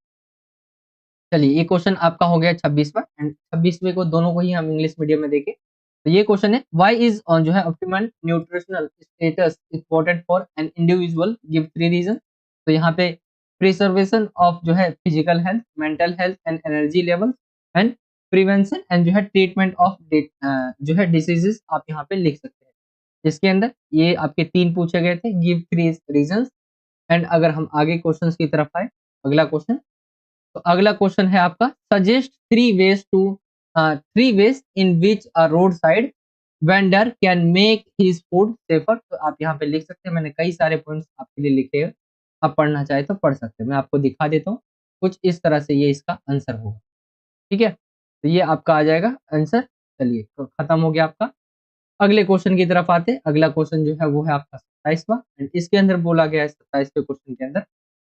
चलिए ये क्वेश्चन आपका हो गया 26वां एंड 26वें को दोनों को ही हम इंग्लिश मीडियम में देखें। तो ये क्वेश्चन है व्हाई इज़ जो है optimal nutritional status important for an individual, give 3 reason. तो यहाँ पे प्रिजर्वेशन ऑफ जो है physical health, mental health and energy level, and prevention and जो है ट्रीटमेंट ऑफ जो है डिसीजेस आप यहाँ पे लिख सकते हैं। इसके अंदर ये आपके 3 पूछे गए थे, गिव 3 रीजंस। एंड अगर हम आगे क्वेश्चंस की तरफ आए, अगला क्वेश्चन, तो अगला क्वेश्चन है आपका suggest 3 ways in which a road side vendor can make his food safer. तो आप यहाँ पे लिख सकते हैं, मैंने कई सारे पॉइंट्स आपके लिए लिखे हैं, आप पढ़ना चाहे तो पढ़ सकते हैं। मैं आपको दिखा देता हूँ, कुछ इस तरह से ये इसका आंसर होगा, ठीक है? तो ये आपका आ जाएगा आंसर। चलिए तो खत्म हो गया आपका। अगले क्वेश्चन की तरफ आते हैं। अगला क्वेश्चन जो है वो है आपका 27वां एंड इसके अंदर बोला गया है 27वें क्वेश्चन के अंदर,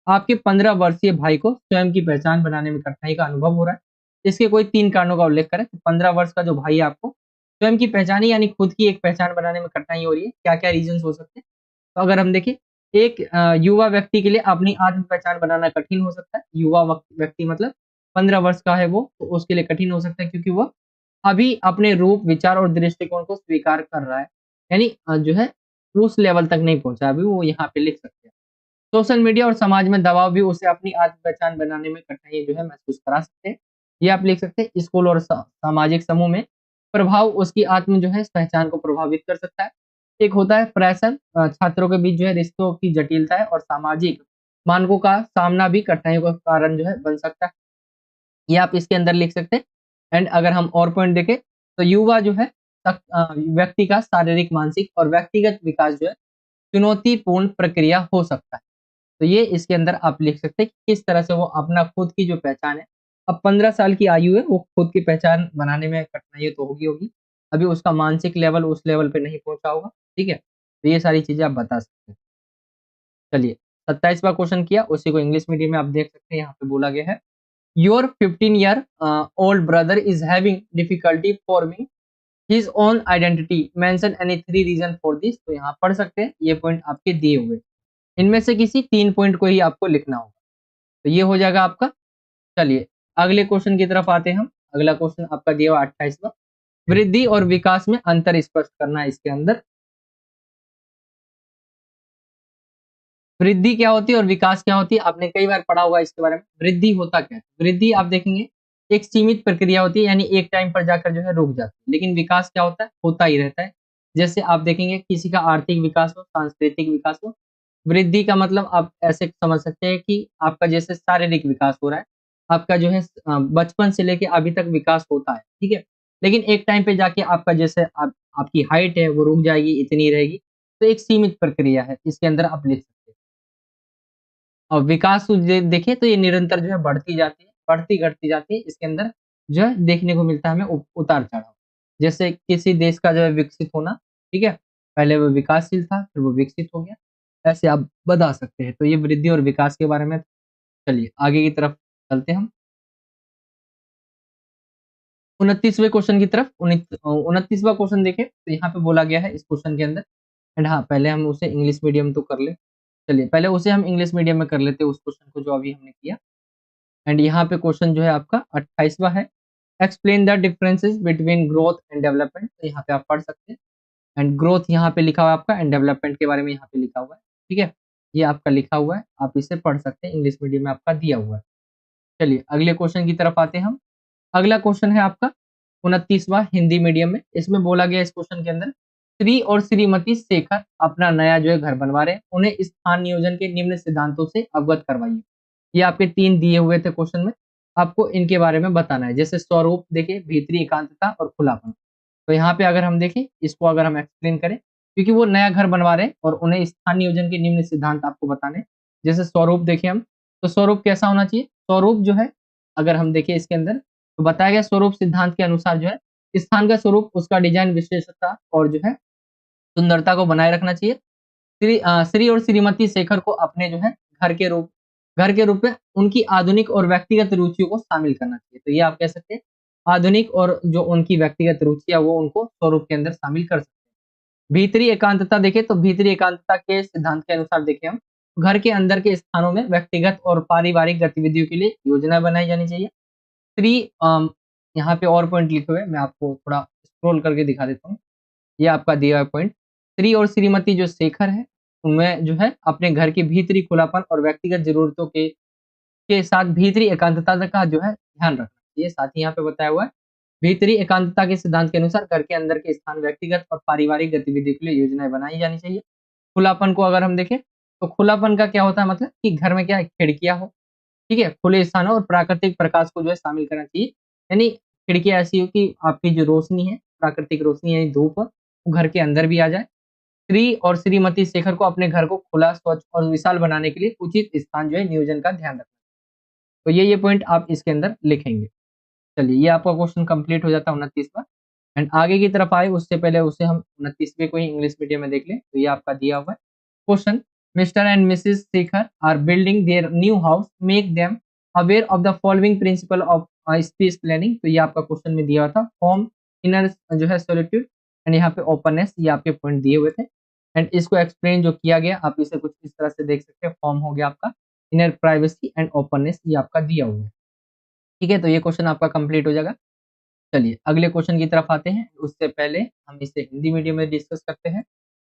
आपके 15 वर्षीय भाई को स्वयं की पहचान बनाने में कठिनाई का अनुभव हो रहा है। इसके कोई 3 कारणों का उल्लेख करें। तो 15 वर्ष का जो भाई है आपको स्वयं की पहचान यानी खुद की एक पहचान बनाने में कठिनाई हो रही है। क्या-क्या रीज़न्स हो सकते हैं? तो अगर हम देखें, एक युवा व्यक्ति के लिए अपनी आत्म पहचान बनाना कठिन हो सकता है। युवा व्यक्ति मतलब 15 वर्ष का है वो, तो उसके लिए कठिन हो सकता है क्योंकि वह अभी अपने रूप, विचार और दृष्टिकोण को स्वीकार कर रहा है। यानी जो है उस लेवल तक नहीं पहुँचा अभी, वो यहाँ पे लिख सकते हैं। सोशल मीडिया और समाज में दबाव भी उसे अपनी आत्म-पहचान बनाने में कठिनाई जो है महसूस करा सकते हैं। ये आप लिख सकते हैं, स्कूल और सामाजिक समूह में प्रभाव उसकी आत्म जो है इस पहचान को प्रभावित कर सकता है। एक होता है प्रेशर, छात्रों के बीच जो है रिश्तों की जटिलता है और सामाजिक मानकों का सामना भी कठिनाइयों का कारण जो है बन सकता है। ये आप इसके अंदर लिख सकते हैं। एंड अगर हम और पॉइंट देखें, तो युवा जो है व्यक्ति का शारीरिक, मानसिक और व्यक्तिगत विकास जो है चुनौतीपूर्ण प्रक्रिया हो सकता है। तो ये इसके अंदर आप लिख सकते हैं कि किस तरह से वो अपना खुद की जो पहचान है अब 15 साल की आयु है, वो खुद की पहचान बनाने में कठिनाई तो होगी। अभी उसका मानसिक लेवल उस लेवल पे नहीं पहुँचा होगा, ठीक है? तो ये सारी चीज़ें आप बता सकते हैं। चलिए, 27वां क्वेश्चन किया, उसी को इंग्लिश मीडियम में आप देख सकते हैं, यहाँ पे बोला गया है, your 15 year old brother is having difficulty forming his own identity, mention any 3 reason for this. तो यहाँ पढ़ सकते हैं, ये पॉइंट आपके दिए हुए। इनमें से किसी 3 पॉइंट को ही आपको लिखना होगा। तो ये हो जाएगा आपका। चलिए, अगले क्वेश्चन की तरफ आते हैं हम। अगला क्वेश्चन आपका दिया हुआ 28वां, वृद्धि और विकास में अंतर स्पष्ट करना है इसके अंदर। वृद्धि क्या होती है और विकास क्या होती है, आपने कई बार पढ़ा होगा इसके बारे में। वृद्धि होता क्या है? वृद्धि आप देखेंगे एक सीमित प्रक्रिया होती है, यानी एक टाइम पर जाकर जो है रुक जाती है। लेकिन विकास क्या होता है? होता ही रहता है। जैसे आप देखेंगे किसी का आर्थिक विकास हो, सांस्कृतिक विकास हो। वृद्धि का मतलब आप ऐसे समझ सकते हैं कि आपका जैसे शारीरिक विकास हो रहा है, आपका जो है बचपन से लेके अभी तक विकास होता है, ठीक है? लेकिन एक टाइम पे जाके आपका जैसे आपकी हाइट है वो रुक जाएगी, इतनी रहेगी। तो एक सीमित प्रक्रिया है, इसके अंदर आप लिख सकते हैं। और विकास को देखें तो ये निरंतर जो है बढ़ती जाती है, बढ़ती घटती जाती है। इसके अंदर जो है देखने को मिलता है हमें उतार चढ़ाव। जैसे किसी देश का जो है विकसित होना, ठीक है? पहले वो विकासशील था, फिर वो विकसित हो गया। ऐसे आप बता सकते हैं। तो ये वृद्धि और विकास के बारे में। चलिए आगे की तरफ चलते हैं हम। 29वें क्वेश्चन की तरफ। 29वां क्वेश्चन देखें तो यहाँ पे बोला गया है इस क्वेश्चन के अंदर। एंड हाँ, पहले हम उसे इंग्लिश मीडियम तो कर ले। चलिए पहले उसे हम इंग्लिश मीडियम में कर लेते हैं, उस क्वेश्चन को जो अभी हमने किया। एंड यहाँ पे क्वेश्चन जो है आपका 28वां है, explain the differences between growth and development. तो यहाँ पे आप पढ़ सकते हैं। एंड ग्रोथ यहाँ पे लिखा हुआ है आपका, एंड डेवलपमेंट के बारे में यहाँ पे लिखा हुआ है, ठीक है? ये आपका लिखा हुआ है, आप इसे पढ़ सकते हैं, इंग्लिश मीडियम में आपका दिया हुआ है। चलिए अगले क्वेश्चन की तरफ आते हैं हम। अगला क्वेश्चन है आपका 29वां हिंदी मीडियम में। इसमें बोला गया इस क्वेश्चन के अंदर, श्री और श्रीमती शेखर अपना नया जो है घर बनवा रहे हैं, उन्हें स्थान नियोजन के निम्न सिद्धांतों से अवगत करवाइए। ये आपके 3 दिए हुए थे क्वेश्चन में, आपको इनके बारे में बताना है। जैसे स्वरूप देखिए, भीतरी एकांतता और खुलापन। तो यहाँ पे अगर हम देखें, इसको अगर हम एक्सप्लेन करें, क्योंकि वो नया घर बनवा रहे हैं और उन्हें स्थान नियोजन के निम्न सिद्धांत आपको बताने हैं। जैसे स्वरूप देखें हम, तो स्वरूप कैसा होना चाहिए? स्वरूप जो है, अगर हम देखें इसके अंदर, तो बताया गया स्वरूप सिद्धांत के अनुसार जो है, स्थान का स्वरूप उसका डिजाइन विशेषता और जो है सुंदरता को बनाए रखना चाहिए। श्री और श्रीमती शेखर को अपने जो है घर के रूप में उनकी आधुनिक और व्यक्तिगत रुचियों को शामिल करना चाहिए। तो ये आप कह सकते हैं, आधुनिक और जो उनकी व्यक्तिगत रुचियाँ वो उनको स्वरूप के अंदर शामिल कर सकते हैं। भीतरी एकांतता देखें तो भीतरी एकांतता के सिद्धांत के अनुसार देखें हम, घर के अंदर के स्थानों में व्यक्तिगत और पारिवारिक गतिविधियों के लिए योजना बनाई जानी चाहिए। श्री यहाँ पे और पॉइंट लिखे हुए हैं, मैं आपको थोड़ा स्क्रॉल करके दिखा देता हूँ। ये आपका दिया हुआ पॉइंट, श्री और श्रीमती जो शेखर है, उनमें जो है अपने घर के भीतरी खुलापन और व्यक्तिगत ज़रूरतों के साथ भीतरी एकांतता का जो है ध्यान रखना चाहिए। साथ ही यहाँ पे बताया हुआ है, भीतरी एकांतता के सिद्धांत के अनुसार घर के अंदर के स्थान व्यक्तिगत और पारिवारिक गतिविधि के लिए योजनाएँ बनाई जानी चाहिए। खुलापन को अगर हम देखें, तो खुलापन का क्या होता है मतलब कि घर में क्या है, खिड़कियाँ हो, ठीक है? खुले स्थानों और प्राकृतिक प्रकाश को जो है शामिल करना चाहिए। यानी खिड़कियाँ ऐसी हो कि आपकी जो रोशनी है, प्राकृतिक रोशनी यानी धूप, वो घर के अंदर भी आ जाए। श्री और श्रीमती शेखर को अपने घर को खुला, स्वच्छ और विशाल बनाने के लिए उचित स्थान जो है नियोजन का ध्यान रखना। तो ये पॉइंट आप इसके अंदर लिखेंगे। चलिए ये आपका क्वेश्चन कंप्लीट हो जाता है 29वां। एंड आगे की तरफ आए उससे पहले उसे हम 29वें को ही इंग्लिश मीडियम में देख लें। तो ये आपका दिया हुआ है question, Mr and Mrs Shekhar are building their new house, make them aware of the following principle of space planning. तो ये आपका क्वेश्चन में दिया हुआ था, होम, इनर जो है सॉलिट्यूड, एंड यहाँ पे ओपननेस, ये आपके पॉइंट दिए हुए थे। एंड इसको एक्सप्लेन जो किया गया, आप इसे कुछ इस तरह से देख सकते हैं, होम हो गया आपका, इनर प्राइवेसी एंड ओपननेस ये आपका दिया हुआ है, ठीक है? तो ये क्वेश्चन आपका कंप्लीट हो जाएगा। चलिए अगले क्वेश्चन की तरफ आते हैं, उससे पहले हम इसे हिंदी मीडियम में डिस्कस करते हैं।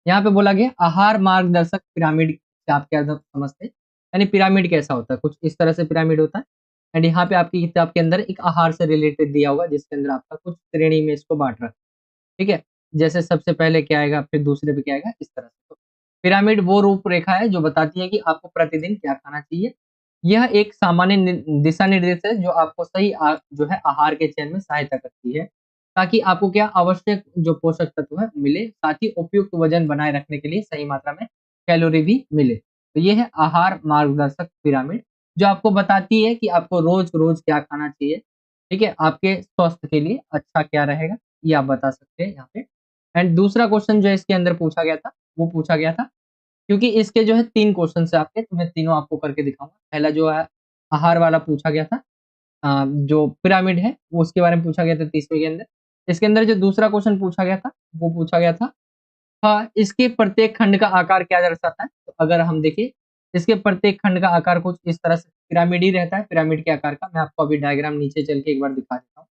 यहाँ पे बोला गया आहार मार्गदर्शक पिरामिड से आप क्या समझते हैं, यानी पिरामिड कैसा होता है? कुछ इस तरह से पिरामिड होता है। एंड यहाँ पे आपकी किताब के अंदर एक आहार से रिलेटेड दिया हुआ, जिसके अंदर आपका कुछ श्रेणी में इसको बांट रखा है, ठीक है? जैसे सबसे पहले क्या आएगा, फिर दूसरे पे क्या आएगा, इस तरह से। तो पिरामिड वो रूपरेखा है जो बताती है कि आपको प्रतिदिन क्या खाना चाहिए। यह एक सामान्य दिशा निर्देश है जो आपको सही जो है आहार के चयन में सहायता करती है, ताकि आपको क्या आवश्यक जो पोषक तत्व है मिले, साथ ही उपयुक्त वजन बनाए रखने के लिए सही मात्रा में कैलोरी भी मिले। तो ये है आहार मार्गदर्शक पिरामिड, जो आपको बताती है कि आपको रोज-रोज क्या खाना चाहिए, ठीक है? आपके स्वास्थ्य के लिए अच्छा क्या रहेगा, ये आप बता सकते हैं यहाँ पे। एंड दूसरा क्वेश्चन जो इसके अंदर पूछा गया था, वो पूछा गया था क्योंकि इसके जो है 3 क्वेश्चन्स है आपके, तो मैं तीनों आपको करके दिखाऊँगा। पहला जो है आहार वाला पूछा गया था, जो पिरामिड है, वो उसके बारे में पूछा गया था 30वें के अंदर। इसके अंदर जो दूसरा क्वेश्चन पूछा गया था, वो पूछा गया था इसके प्रत्येक खंड का आकार क्या दर्शाता है? तो अगर हम देखें, इसके प्रत्येक खंड का आकार कुछ इस तरह से पिरामिड ही रहता है, पिरामिड के आकार का। मैं आपको अभी डायग्राम नीचे चल के एक बार दिखा देता हूँ,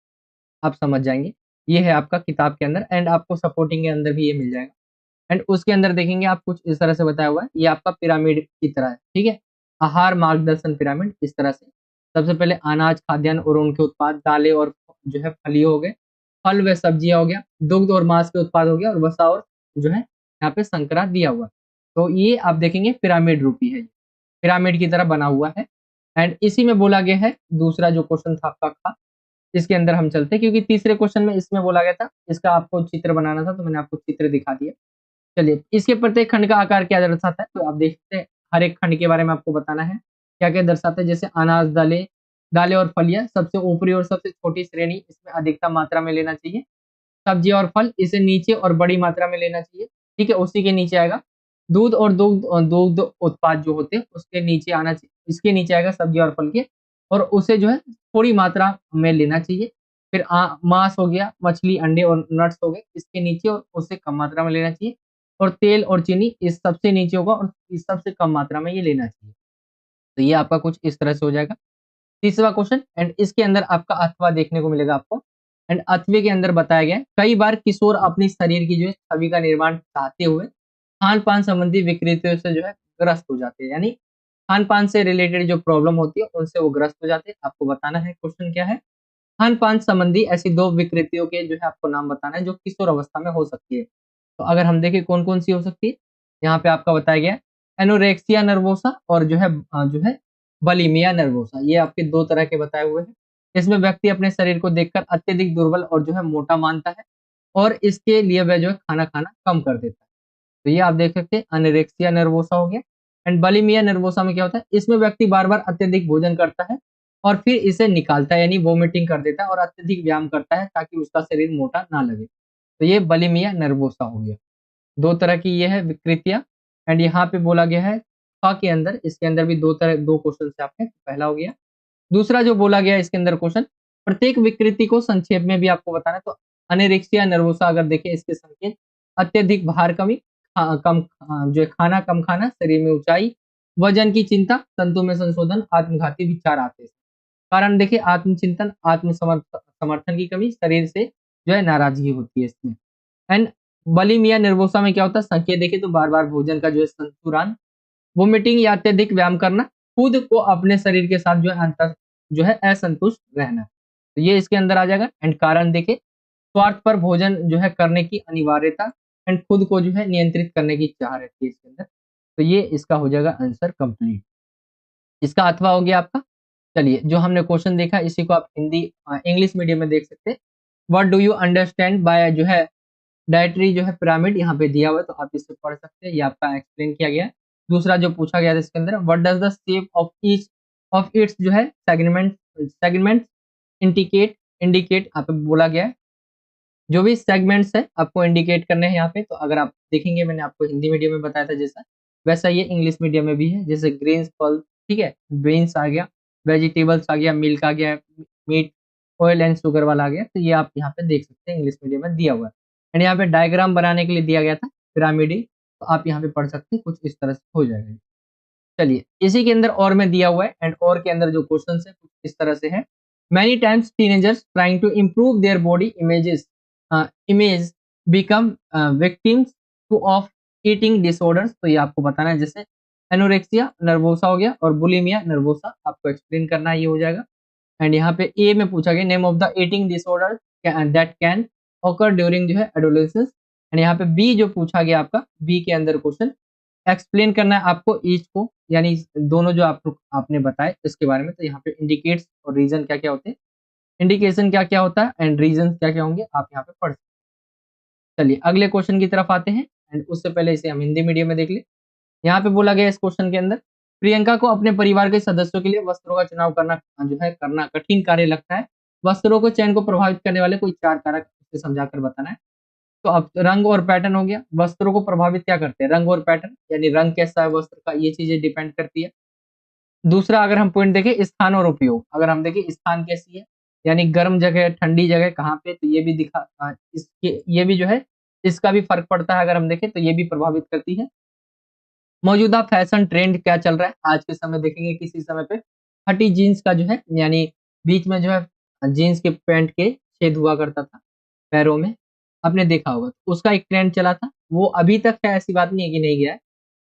आप समझ जाएँगे। ये है आपका किताब के अंदर एंड आपको सपोर्टिंग के अंदर भी ये मिल जाएगा। एंड उसके अंदर देखेंगे आप कुछ इस तरह से बताया हुआ है, ये आपका पिरामिड की तरह है, ठीक है? आहार मार्गदर्शन पिरामिड इस तरह से। सबसे पहले अनाज, खाद्यान्न और उनके उत्पाद, दालें और जो है फलियाँ हो गए, फल व सब्जियाँ हो गया, दुग्ध और मांस के उत्पाद हो गया और वसा और जो है यहाँ पे संकरा दिया हुआ है। तो ये आप देखेंगे पिरामिड रूपी है, पिरामिड की तरह बना हुआ है। एंड इसी में बोला गया है दूसरा जो क्वेश्चन था आपका इसके अंदर हम चलते हैं क्योंकि तीसरे क्वेश्चन में इसमें बोला गया था, इसका आपको चित्र बनाना था तो मैंने आपको चित्र दिखा दिया। चलिए, इसके प्रत्येक खंड का आकार क्या दर्शाता है? तो आप देख सकते हैं, हर एक खंड के बारे में आपको बताना है। क्या-क्या दर्शाता है? जैसे अनाज, दालें दालें और फलियाँ सबसे ऊपरी और सबसे छोटी श्रेणी, इसमें अधिकतम मात्रा में लेना चाहिए। सब्जी और फल इसे नीचे और बड़ी मात्रा में लेना चाहिए, ठीक है? उसी के नीचे आएगा दूध और दुग्ध उत्पाद जो होते हैं, उसके नीचे आना चाहिए, इसके नीचे आएगा सब्जी और फल के और उसे जो है थोड़ी मात्रा में लेना चाहिए। फिर मांस हो गया, मछली, अंडे और नट्स हो गए, इसके नीचे और उससे कम मात्रा में लेना चाहिए और तेल और चीनी इस सबसे नीचे होगा और इस सबसे कम मात्रा में ये लेना चाहिए। तो ये आपका कुछ इस तरह से हो जाएगा। तीसरा क्वेश्चन एंड इसके अंदर आपका अथवा देखने को मिलेगा आपको एंड अथवे के अंदर बताया गया है कई बार किशोर अपनी शरीर की जो है छवि का निर्माण चाहते हुए खान-पान संबंधी विकृतियों से जो है ग्रस्त हो जाते हैं। यानी खान-पान से रिलेटेड जो प्रॉब्लम होती है उनसे वो ग्रस्त हो जाते हैं। आपको बताना है क्वेश्चन क्या है? खान-पान संबंधी ऐसी 2 विकृतियों के जो है आपको नाम बताना है जो किशोर अवस्था में हो सकती है। तो अगर हम देखें कौन-कौन सी हो सकती है? यहाँ पे आपका बताया गया है एनोरेक्सिया नर्वोसा और जो है बलिमिया नर्वोसा, ये आपके 2 तरह के बताए हुए हैं। इसमें व्यक्ति अपने शरीर को देखकर अत्यधिक दुर्बल और जो है मोटा मानता है और इसके लिए वह जो है खाना खाना कम कर देता है। तो ये आप देख सकते हैं एनोरेक्सिया नर्वोसा हो गया एंड बुलिमिया नर्वोसा में क्या होता है? इसमें व्यक्ति बार-बार अत्यधिक भोजन करता है और फिर इसे निकालता है यानी वोमिटिंग कर देता है और अत्यधिक व्यायाम करता है ताकि उसका शरीर मोटा ना लगे। तो ये बुलिमिया नर्वोसा हो गया। 2 तरह की ये है विकृतियाँ एंड यहाँ पे बोला गया है के अंदर इसके अंदर भी 2 क्वेश्चन है आपके, पहला हो गया। दूसरा जो बोला गया है इसके अंदर क्वेश्चन, प्रत्येक विकृति को संक्षेप में भी आपको बताना है तो एनोरेक्सिया नर्वोसा अगर देखें इसके संकेत अत्यधिक भार कमी, जो है खाना कम खाना, शरीर में ऊंचाई, वजन की चिंता, तंतु में संशोधन, आत्मघाती विचार आते हैं। कारण देखिए आत्मचिंतन, समर्थन की कमी, शरीर से जो है नाराजगी होती है इसमें। एंड बुलिमिया नर्वोसा में क्या होता है? संकेत देखें तो बार-बार भोजन का जो है संतुलन, वोमिटिंग या अत्यधिक व्यायाम करना, खुद को अपने शरीर के साथ जो है असंतुष्ट रहना। तो ये इसके अंदर आ जाएगा एंड कारण देखिए स्वार्थ पर भोजन जो है करने की अनिवार्यता एंड खुद को जो है नियंत्रित करने की चाह रहती है इसके अंदर। तो ये इसका हो जाएगा आंसर कंप्लीट। इसका अथवा हो गया आपका। चलिए जो हमने क्वेश्चन देखा इसी को आप इंग्लिश मीडियम में देख सकते हैं। What do you understand by जो है डायटरी जो है पिरामिड यहाँ पे दिया हुआ है तो आप इससे पढ़ सकते हैं, ये आपका एक्सप्लेन किया गया है। दूसरा जो पूछा गया था इसके अंदर what does the shape of each of its जो है सेगमेंट इंडिकेट इंडिकेट यहाँ पे बोला गया है। जो भी सेगमेंट्स है आपको इंडिकेट करने हैं यहाँ पे, तो अगर आप देखेंगे मैंने आपको हिंदी मीडियम में बताया था जैसा, वैसा ये इंग्लिश मीडियम में भी है। जैसे ग्रेन्स, फल, ठीक है, बीन्स आ गया, वेजिटेबल्स आ गया, मिल्क आ गया, मीट, ऑयल एंड शुगर वाला आ गया। तो ये आप यहाँ पे देख सकते हैं इंग्लिश मीडियम में दिया हुआ है। एंड यहाँ पे डायग्राम बनाने के लिए दिया गया था पिरामिडी, तो आप यहाँ पे पढ़ सकते हैं, कुछ इस तरह से हो जाएगा। चलिए इसी के अंदर और में दिया हुआ है एंड और के अंदर जो क्वेश्चन है कुछ इस तरह से है। Many times teenagers trying to improve their body image become victims to of eating disorders. तो ये आपको बताना है, जैसे एनोरेक्सिया नर्वोसा हो गया और बुलिमिया नर्वोसा आपको एक्सप्लेन करना है, ये हो जाएगा। एंड यहाँ पे ए में पूछा गया name of the eating disorder that can occur during जो है एडोलेसेंस। एंड यहाँ पे बी जो पूछा गया आपका, बी के अंदर क्वेश्चन एक्सप्लेन करना है आपको ईच को, यानी दोनों जो आपने बताए इसके बारे में। तो यहाँ पे इंडिकेट्स और रीजन क्या क्या होते हैं, इंडिकेशन क्या क्या होता है एंड रीजन क्या क्या होंगे, आप यहाँ पे पढ़ सकते हैं। चलिए अगले क्वेश्चन की तरफ आते हैं एंड उससे पहले इसे हम हिंदी मीडियम में देख ले। यहाँ पे बोला गया इस क्वेश्चन के अंदर प्रियंका को अपने परिवार के सदस्यों के लिए वस्त्रों का चुनाव करना कठिन कार्य लगता है। वस्त्रों को चयन को प्रभावित करने वाले कोई 4 कारक उसे समझाकर बताना है। तो अब रंग और पैटर्न हो गया। वस्त्रों को प्रभावित क्या करते हैं? रंग और पैटर्न, यानी रंग कैसा है वस्त्र का, ये चीजें डिपेंड करती है। दूसरा अगर हम पॉइंट देखें, स्थान और उपयोग, अगर हम देखें स्थान कैसी है, यानी गर्म जगह, ठंडी जगह कहाँ पे, तो ये भी इसके ये भी जो है इसका भी फर्क पड़ता है। अगर हम देखें तो ये भी प्रभावित करती है। मौजूदा फैशन ट्रेंड क्या चल रहा है आज के समय, देखेंगे किसी समय पे फटी जीन्स का जो है, यानी बीच में जो है जीन्स के पैंट के छेद हुआ करता था पैरों में, आपने देखा होगा, तो उसका एक ट्रेंड चला था। वो अभी तक है, ऐसी बात नहीं है कि नहीं गया है,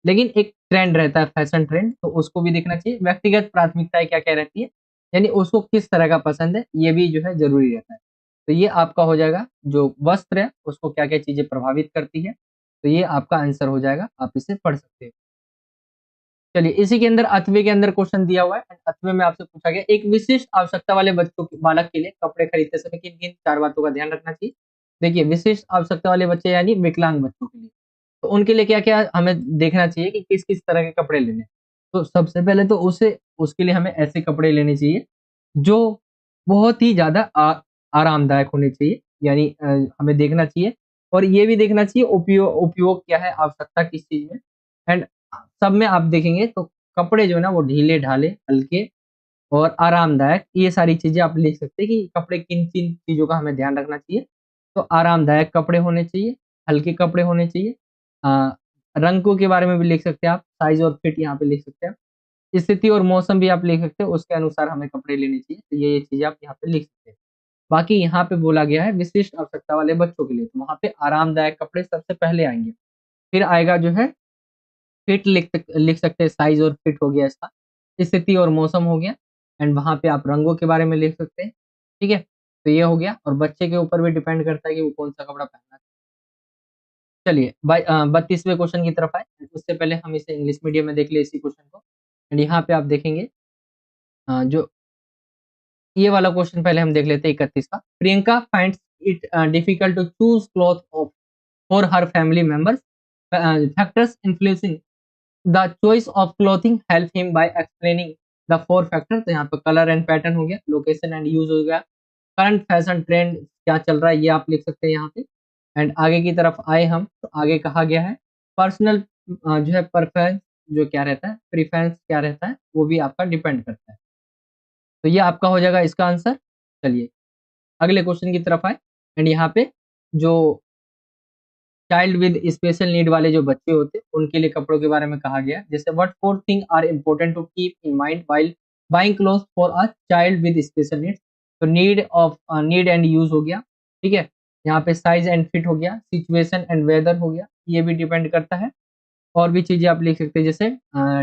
लेकिन एक ट्रेंड रहता है फैशन ट्रेंड, तो उसको भी देखना चाहिए। व्यक्तिगत प्राथमिकताएं क्या क्या रहती है, यानी उसको किस तरह का पसंद है, ये भी जो है जरूरी रहता है। तो ये आपका हो जाएगा, जो वस्त्र है उसको क्या क्या चीजें प्रभावित करती है, तो ये आपका आंसर हो जाएगा, आप इसे पढ़ सकते हो। चलिए, इसी के अंदर अथवे के अंदर क्वेश्चन दिया हुआ है। अथवे में आपसे पूछा गया, एक विशिष्ट आवश्यकता वाले बालक के लिए कपड़े खरीदते समय किन किन 4 बातों का ध्यान रखना चाहिए। देखिए, विशिष्ट आवश्यकता वाले बच्चे यानी विकलांग बच्चों के लिए, तो उनके लिए क्या क्या हमें देखना चाहिए कि किस किस तरह के कपड़े लेने हैं। तो सबसे पहले तो उसे उसके लिए हमें ऐसे कपड़े लेने चाहिए जो बहुत ही ज्यादा आरामदायक होने चाहिए, यानी हमें देखना चाहिए, और ये भी देखना चाहिए उपयोग उपयोग क्या है, आवश्यकता किस चीज में। एंड सब में आप देखेंगे तो कपड़े जो है ना वो ढीले ढाले, हल्के और आरामदायक, ये सारी चीजें आप लिख सकते हैं कि कपड़े किन किन चीजों का हमें ध्यान रखना चाहिए। तो आरामदायक कपड़े होने चाहिए, हल्के कपड़े होने चाहिए, अ, रंगों के बारे में भी लिख सकते हैं आप, साइज और फिट यहाँ पे लिख सकते हैं, स्थिति और मौसम भी आप लिख सकते हैं, उसके अनुसार हमें कपड़े लेने चाहिए, तो ये चीजें आप यहाँ पे लिख सकते हैं। बाकी यहाँ पे बोला गया है विशिष्ट आवश्यकता वाले बच्चों के लिए, तो वहां पे आरामदायक कपड़े सबसे पहले आएंगे, फिर आएगा जो है फिट, लिख सकते हैं, साइज और फिट हो गया इसका, स्थिति और मौसम हो गया, एंड वहां पे आप रंगों के बारे में लिख सकते हैं। ठीक है, तो ये हो गया, और बच्चे के ऊपर भी डिपेंड करता है कि वो कौन सा कपड़ा पहनना है। चलिए 32वें क्वेश्चन की तरफ आए, उससे पहले हम इसे इंग्लिश मीडियम में देख ले इसी क्वेश्चन को। एंड यहाँ पे आप देखेंगे, जो ये वाला क्वेश्चन पहले हम देख लेते हैं, 31 का। Priyanka finds it difficult to choose cloth of for her family members, factors influencing the choice of clothing help him by explaining the 4 factor. तो यहाँ पे कलर एंड पैटर्न हो गया, लोकेशन एंड यूज हो गया, करंट फैशन ट्रेंड क्या चल रहा है ये आप लिख सकते हैं यहाँ पे। एंड आगे की तरफ आए हम, तो आगे कहा गया है पर्सनल जो है प्रेफरेंस, जो क्या रहता है, प्रेफरेंस क्या रहता है, वो भी आपका डिपेंड करता है। तो ये आपका हो जाएगा इसका आंसर। चलिए अगले क्वेश्चन की तरफ आए, एंड यहाँ पे जो चाइल्ड विद स्पेशल नीड वाले जो बच्चे होते हैं उनके लिए कपड़ों के बारे में कहा गया है। जैसे what 4 thing are important to keep in mind while buying cloth for a child with special needs. तो नीड एंड यूज हो गया, ठीक है, यहाँ पे साइज एंड फिट हो गया, सिचुएशन एंड वेदर हो गया, ये भी डिपेंड करता है। और भी चीजें आप लिख सकते हैं, जैसे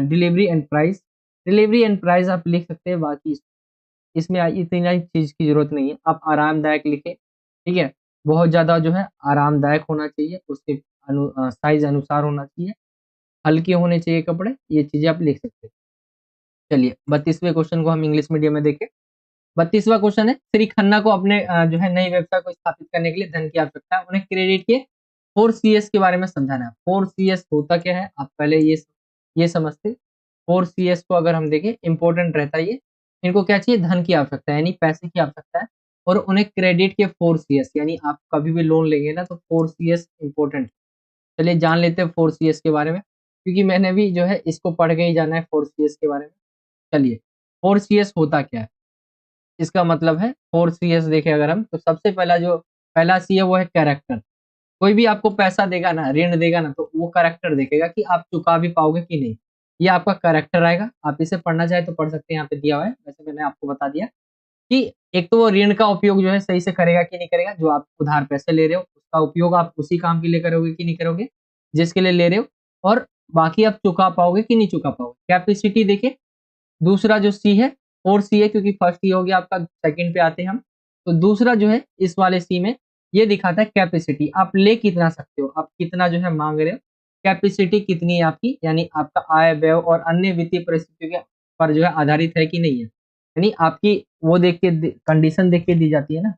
delivery and price, delivery and price आप लिख सकते हैं। बाकी इसमें इतनी चीज की जरूरत नहीं है, आप आरामदायक लिखे, ठीक है, बहुत ज्यादा जो है आरामदायक होना चाहिए, उसके साइज अनुसार होना चाहिए, हल्के होने चाहिए कपड़े, ये चीजें आप लिख सकते हैं। चलिए 32वें क्वेश्चन को हम इंग्लिश मीडियम में देखें। 32वां क्वेश्चन है, श्री खन्ना को अपने जो है नई व्यवसाय को स्थापित करने के लिए धन की आवश्यकता है, उन्हें क्रेडिट के 4 CS के बारे में समझाना है। 4 CS होता क्या है, आप पहले ये समझते। 4 CS को अगर हम देखें, इंपॉर्टेंट रहता है ये, इनको क्या चाहिए, धन की आवश्यकता है, यानी पैसे की आवश्यकता है, और उन्हें क्रेडिट के 4 CS, यानी आप कभी भी लोन लेंगे ना तो 4 CS इंपॉर्टेंट। चलिए जान लेते हैं 4 CS के बारे में, क्योंकि मैंने भी जो है इसको पढ़ के ही जाना है 4 CS के बारे में। चलिए 4 CS होता क्या है, इसका मतलब है 4 CS देखें अगर हम, तो सबसे पहला सी है वो है कैरेक्टर। कोई भी आपको पैसा देगा ना, ऋण देगा ना, तो वो कैरेक्टर देखेगा कि आप चुका भी पाओगे कि नहीं, ये आपका कैरेक्टर आएगा। आप इसे पढ़ना चाहे तो पढ़ सकते हैं, यहाँ पे दिया हुआ है, वैसे मैंने आपको बता दिया कि एक तो वो ऋण का उपयोग जो है सही से करेगा कि नहीं करेगा, जो आप उधार पैसे ले रहे हो उसका उपयोग आप उसी काम के लिए करोगे कि नहीं करोगे जिसके लिए ले रहे हो, और बाकी आप चुका पाओगे कि नहीं चुका पाओगे। कैपेसिटी देखिए, दूसरा जो सी है 4 C है, क्योंकि फर्स्ट ये हो गया आपका, सेकंड पे आते हैं हम, तो दूसरा जो है इस वाले सी में ये दिखाता है कैपेसिटी, आप ले कितना सकते हो, आप कितना जो है मांग रहे हो, कैपेसिटी कितनी है आपकी, यानी आपका आय व्यय और अन्य वित्तीय परिस्थितियों के पर जो है आधारित है कि नहीं है, यानी आपकी वो देख के कंडीशन देख के दी जाती है ना,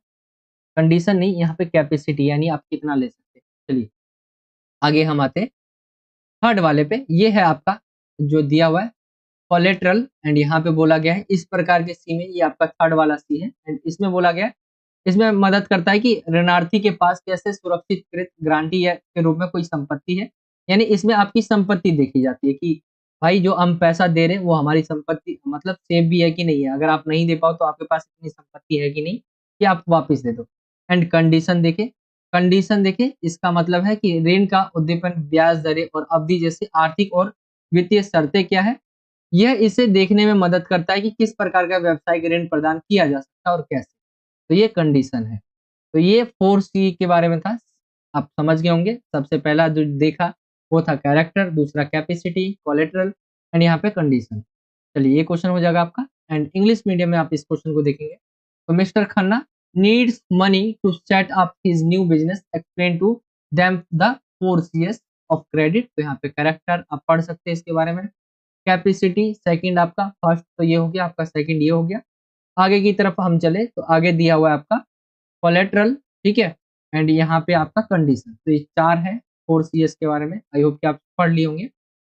कंडीशन नहीं, यहाँ पे कैपेसिटी यानी आप कितना ले सकते हैं। चलिए आगे हम आते हैं थर्ड वाले पे, ये है आपका जो दिया हुआ है कोलेट्रल, एंड यहाँ पे बोला गया है इस प्रकार के सी में, ये आपका थर्ड वाला सी है, एंड इसमें बोला गया है, इसमें मदद करता है कि ऋणार्थी के पास कैसे सुरक्षित कृत गारंटी के रूप में कोई संपत्ति है, यानी इसमें आपकी संपत्ति देखी जाती है कि भाई जो हम पैसा दे रहे हैं वो हमारी संपत्ति मतलब सेफ भी है कि नहीं है, अगर आप नहीं दे पाओ तो आपके पास इतनी संपत्ति है कि नहीं कि आप वापस दे दो। एंड कंडीशन देखे इसका मतलब है कि ऋण का उद्दीपन, ब्याज दरें और अवधि जैसे आर्थिक और वित्तीय शर्तें क्या है, यह इसे देखने में मदद करता है कि किस प्रकार का व्यावसायिक ऋण प्रदान किया जा सकता है और कैसे। तो ये कंडीशन है। तो ये 4C के बारे में था, आप समझ गए होंगे। सबसे पहला जो देखा वो था कैरेक्टर, दूसरा कैपेसिटी, कोलेटरल, एंड यहाँ पे कंडीशन। चलिए ये क्वेश्चन हो जाएगा आपका, एंड इंग्लिश मीडियम में आप इस क्वेश्चन को देखेंगे। तो Mr Khanna needs money to set up his new business, explain to them the 4Cs of credit. तो यहाँ पे कैरेक्टर आप पढ़ सकते हैं इसके बारे में। कैपेसिटी सेकंड आपका, फर्स्ट तो ये हो गया आपका, सेकंड ये हो गया। आगे की तरफ हम चले तो आगे दिया हुआ है आपका कोलेट्रल, ठीक है, एंड यहाँ पे आपका कंडीशन। तो ये 4 है 4CS के बारे में। आई होप कि आप पढ़ लिए होंगे।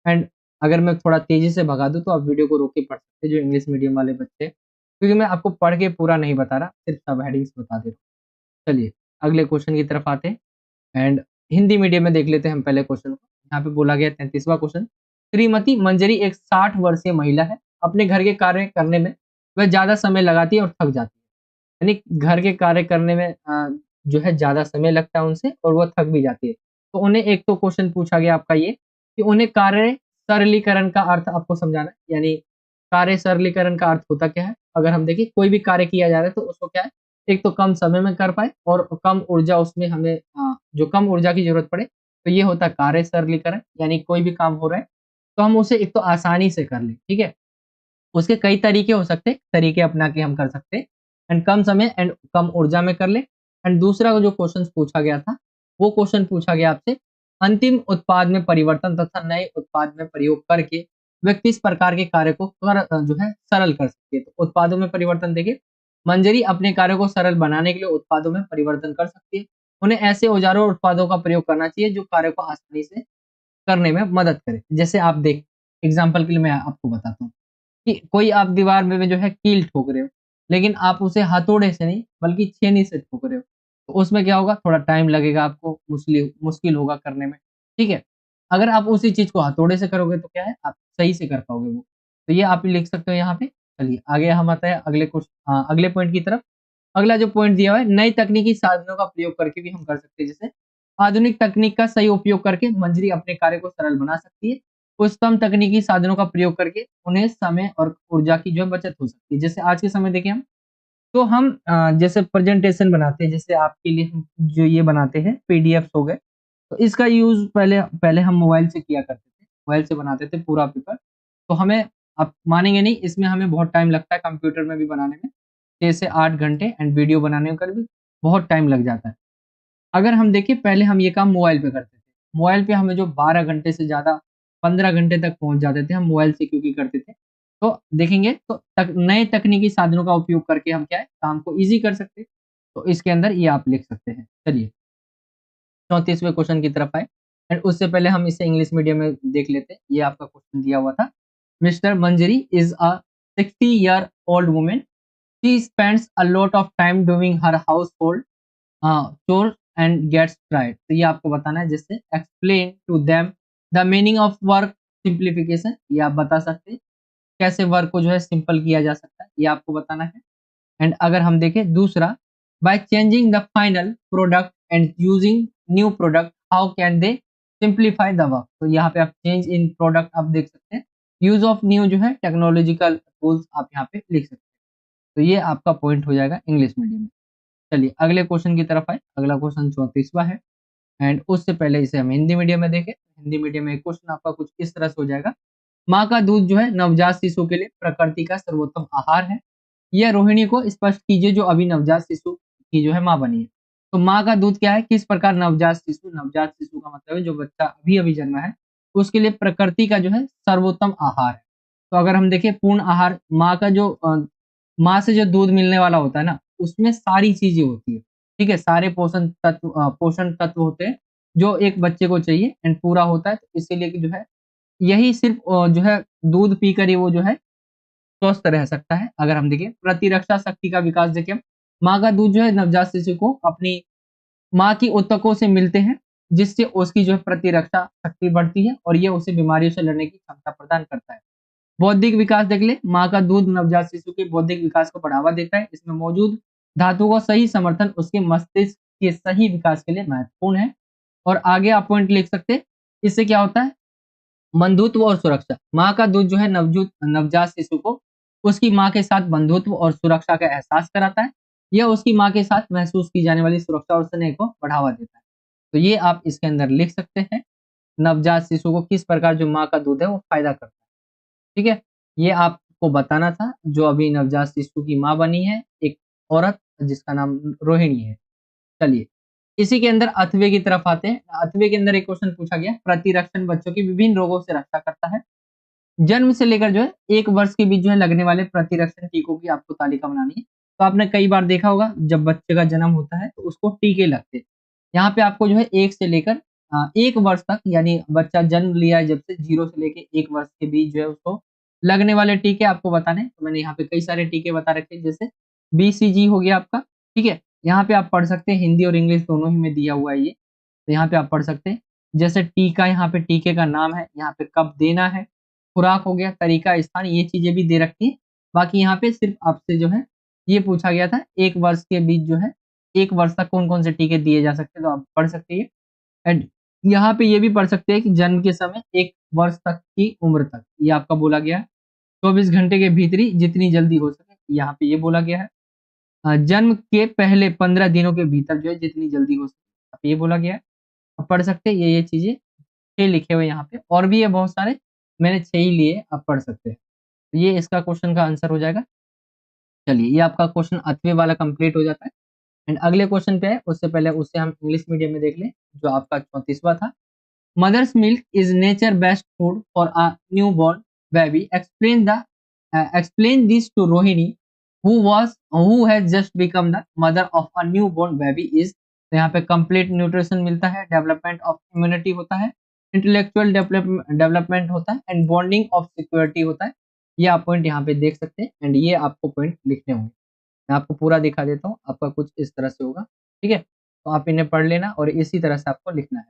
एंड अगर मैं थोड़ा तेजी से भगा दूं तो आप वीडियो को रोक के पढ़ सकते हैं, जो इंग्लिश मीडियम वाले बच्चे हैं, क्योंकि मैं आपको पढ़ के पूरा नहीं बता रहा, सिर्फ सब हेडिंग्स बता दे रहा हूँ। चलिए अगले क्वेश्चन की तरफ आते हैं, एंड हिंदी मीडियम में देख लेते हैं हम पहले क्वेश्चन को। यहाँ पे बोला गया 33वां क्वेश्चन। श्रीमती मंजरी एक 60 वर्षीय महिला है। अपने घर के कार्य करने में वह ज्यादा समय लगाती है और थक जाती है, यानी घर के कार्य करने में जो है ज्यादा समय लगता है उनसे और वो थक भी जाती है। तो उन्हें एक तो क्वेश्चन पूछा गया आपका ये कि उन्हें कार्य सरलीकरण का अर्थ आपको समझाना है, यानी कार्य सरलीकरण का अर्थ होता क्या है। अगर हम देखिए कोई भी कार्य किया जा रहा है तो उसको क्या है, एक तो कम समय में कर पाए और कम ऊर्जा उसमें हमें जो कम ऊर्जा की जरूरत पड़े, तो ये होता है कार्य सरलीकरण। यानी कोई भी काम हो रहा है तो हम उसे एक तो आसानी से कर लें, ठीक है। उसके कई तरीके हो सकते हैं, तरीके अपना के हम कर सकते हैं, एंड कम समय एंड कम ऊर्जा में कर ले। एंड दूसरा जो क्वेश्चन पूछा गया था, वो क्वेश्चन पूछा गया आपसे, अंतिम उत्पाद में परिवर्तन तथा नए उत्पाद में प्रयोग करके व्यक्ति इस प्रकार के कार्य को जो है सरल कर सकती है। तो उत्पादों में परिवर्तन देखिए, मंजरी अपने कार्य को सरल बनाने के लिए उत्पादों में परिवर्तन कर सकती है। उन्हें ऐसे औजारों और उत्पादों का प्रयोग करना चाहिए जो कार्य को आसानी से करने में मदद करे। जैसे आप देख, एग्जाम्पल के लिए मैं आपको बताता हूँ कि कोई आप दीवार में जो है कील ठोक रहे हो, लेकिन आप उसे हथौड़े से नहीं बल्कि छेनी से ठोक रहे हो, तो उसमें क्या होगा, थोड़ा टाइम लगेगा आपको, मुश्किल मुश्किल होगा करने में, ठीक है। अगर आप उसी चीज को हथौड़े से करोगे तो क्या है, आप सही से कर पाओगे वो। तो ये आप लिख सकते हो यहाँ पे। चलिए आगे हम आता है अगले क्वेश्चन, अगले पॉइंट की तरफ। अगला जो पॉइंट दिया हुआ है, नई तकनीकी साधनों का प्रयोग करके भी हम कर सकते हैं। जैसे आधुनिक तकनीक का सही उपयोग करके मंजरी अपने कार्य को सरल बना सकती है। उच्चतम तकनीकी साधनों का प्रयोग करके उन्हें समय और ऊर्जा की जो है बचत हो सकती है। जैसे आज के समय देखें हम, तो हम जैसे प्रेजेंटेशन बनाते हैं, जैसे आपके लिए हम जो ये बनाते हैं पीडीएफ हो गए, तो इसका यूज पहले पहले हम मोबाइल से किया करते थे, मोबाइल से बनाते थे पूरा पेपर। तो हमें, आप मानेंगे नहीं, इसमें हमें बहुत टाइम लगता है कंप्यूटर में भी बनाने में, 6 से 8 घंटे, एंड वीडियो बनाने में कर भी बहुत टाइम लग जाता है। अगर हम देखें पहले हम ये काम मोबाइल पे करते थे, मोबाइल पे हमें जो 12 घंटे से ज़्यादा 15 घंटे तक पहुँच जाते थे हम मोबाइल से क्योंकि करते थे। तो देखेंगे तो नए तकनीकी साधनों का उपयोग करके हम क्या है, काम को ईज़ी कर सकते हैं। तो इसके अंदर ये आप लिख सकते हैं। चलिए 34वें क्वेश्चन की तरफ आए, एंड उससे पहले हम इसे इंग्लिश मीडियम में देख लेते हैं। ये आपका क्वेश्चन दिया हुआ था, Mr Manjari is a 60 year old woman, she spends a lot of time doing her household chore and gets tried. तो ये आपको बताना है, जैसे explain to them the meaning of work simplification, ये आप बता सकते हैं कैसे वर्क को जो है सिंपल किया जा सकता है, ये आपको बताना है। एंड अगर हम देखें दूसरा, by changing the final product and using new product how can they simplify the work. तो यहाँ पे आप चेंज इन प्रोडक्ट आप देख सकते हैं, यूज ऑफ न्यू जो है टेक्नोलॉजिकल टूल्स आप यहाँ पे लिख सकते हैं। तो ये आपका पॉइंट हो जाएगा इंग्लिश मीडियम में। चलिए अगले क्वेश्चन की तरफ आए, अगला क्वेश्चन 34वां है, एंड उससे पहले इसे हम हिंदी मीडियम में देखें। हिंदी मीडियम में क्वेश्चन आपका कुछ इस तरह से हो जाएगा, माँ का दूध जो है नवजात शिशु के लिए प्रकृति का सर्वोत्तम आहार है, यह रोहिणी को स्पष्ट कीजिए जो अभी नवजात शिशु की जो है माँ बनी है। तो माँ का दूध क्या है, किस प्रकार नवजात शिशु का मतलब है जो बच्चा अभी अभी जन्मा है, उसके लिए प्रकृति का जो है सर्वोत्तम आहार है। तो अगर हम देखें पूर्ण आहार, माँ का जो माँ से जो दूध मिलने वाला होता है ना, उसमें सारी चीजें होती है, ठीक है, सारे पोषण तत्व होते हैं जो एक बच्चे को चाहिए, एंड पूरा होता है। तो इसीलिए कि जो है यही सिर्फ जो है दूध पीकर ही वो जो है स्वस्थ रह सकता है। अगर हम देखें प्रतिरक्षा शक्ति का विकास देखें, माँ का दूध जो है नवजात शिशु को अपनी माँ की ऊतकों से मिलते हैं, जिससे उसकी जो है प्रतिरक्षा शक्ति बढ़ती है और ये उसे बीमारियों से लड़ने की क्षमता प्रदान करता है। बौद्धिक विकास देख ले, माँ का दूध नवजात शिशु के बौद्धिक विकास को बढ़ावा देता है। इसमें मौजूद धातुओं का सही समर्थन उसके मस्तिष्क के सही विकास के लिए महत्वपूर्ण है। और आगे आप पॉइंट लिख सकते हैं, इससे क्या होता है, बंधुत्व और सुरक्षा। माँ का दूध जो है नवजात शिशु को उसकी माँ के साथ बंधुत्व और सुरक्षा का एहसास कराता है। यह उसकी माँ के साथ महसूस की जाने वाली सुरक्षा और स्नेह को बढ़ावा देता है। तो ये आप इसके अंदर लिख सकते हैं, नवजात शिशु को किस प्रकार जो माँ का दूध है वो फायदा करता है। ठीक है, ये आपको बताना था। जो अभी नवजात शिशु की माँ बनी है एक औरत जिसका नाम रोहिणी है। चलिए इसी के अंदर अथवे की तरफ आते हैं। अथवे के अंदर एक क्वेश्चन पूछा गया, प्रतिरक्षण बच्चों की विभिन्न रोगों से रक्षा करता है। जन्म से लेकर जो है 1 वर्ष के बीच जो है लगने वाले प्रतिरक्षण टीकों की आपको तालिका बनानी है। तो आपने कई बार देखा होगा जब बच्चे का जन्म होता है तो उसको टीके लगते हैं। यहाँ पे आपको जो है 1 से लेकर 1 वर्ष तक, यानी बच्चा जन्म लिया है जब से 0 से लेके 1 वर्ष के बीच जो है उसको लगने वाले टीके आपको बताने हैं। तो मैंने यहाँ पे कई सारे टीके बता रखे हैं, जैसे बीसीजी हो गया आपका, ठीक है? यहाँ पे आप पढ़ सकते हैं, हिंदी और इंग्लिश दोनों ही में दिया हुआ है ये। तो यहाँ पे आप पढ़ सकते हैं। जैसे टीका, यहाँ पे टीके का नाम है, यहाँ पे कब देना है, खुराक हो गया, तरीका, स्थान, ये चीजें भी दे रखी है। बाकी यहाँ पे सिर्फ आपसे जो है ये पूछा गया था 1 वर्ष के बीच जो है 1 वर्ष तक कौन-कौन से टीके दिए जा सकते हैं, तो आप पढ़ सकते हैं। एंड यहाँ पे ये भी पढ़ सकते हैं कि जन्म के समय 1 वर्ष तक की उम्र तक ये आपका बोला गया है। 24 घंटे के भीतरी जितनी जल्दी हो सके, यहाँ पे ये बोला गया है। जन्म के पहले 15 दिनों के भीतर जो है जितनी जल्दी हो सके, यहाँ पे ये बोला गया है। आप पढ़ सकते हैं, ये चीजें 6 लिखे हुए यहाँ पे, और भी है बहुत सारे, मैंने 6 ही लिए, आप पढ़ सकते हैं। तो ये इसका क्वेश्चन का आंसर हो जाएगा। चलिए ये आपका क्वेश्चन 8वें वाला कंप्लीट हो जाता है। एंड अगले क्वेश्चन पे है, उससे पहले उससे हम इंग्लिश मीडियम में देख लें, जो आपका 34वां था। Mother's milk is nature best food for a newborn baby. Explain this to Rohini who has just become the mother of a newborn baby is. तो यहाँ पे कंप्लीट न्यूट्रिशन मिलता है, डेवलपमेंट ऑफ इम्यूनिटी होता है, इंटेलेक्चुअल डेवलपमेंट होता है, and bonding of security होता है। ये आप पॉइंट यहाँ पे देख सकते हैं, एंड ये आपको पॉइंट लिखने होंगे। मैं आपको पूरा दिखा देता हूँ, आपका कुछ इस तरह से होगा, ठीक है? तो आप इन्हें पढ़ लेना और इसी तरह से आपको लिखना है।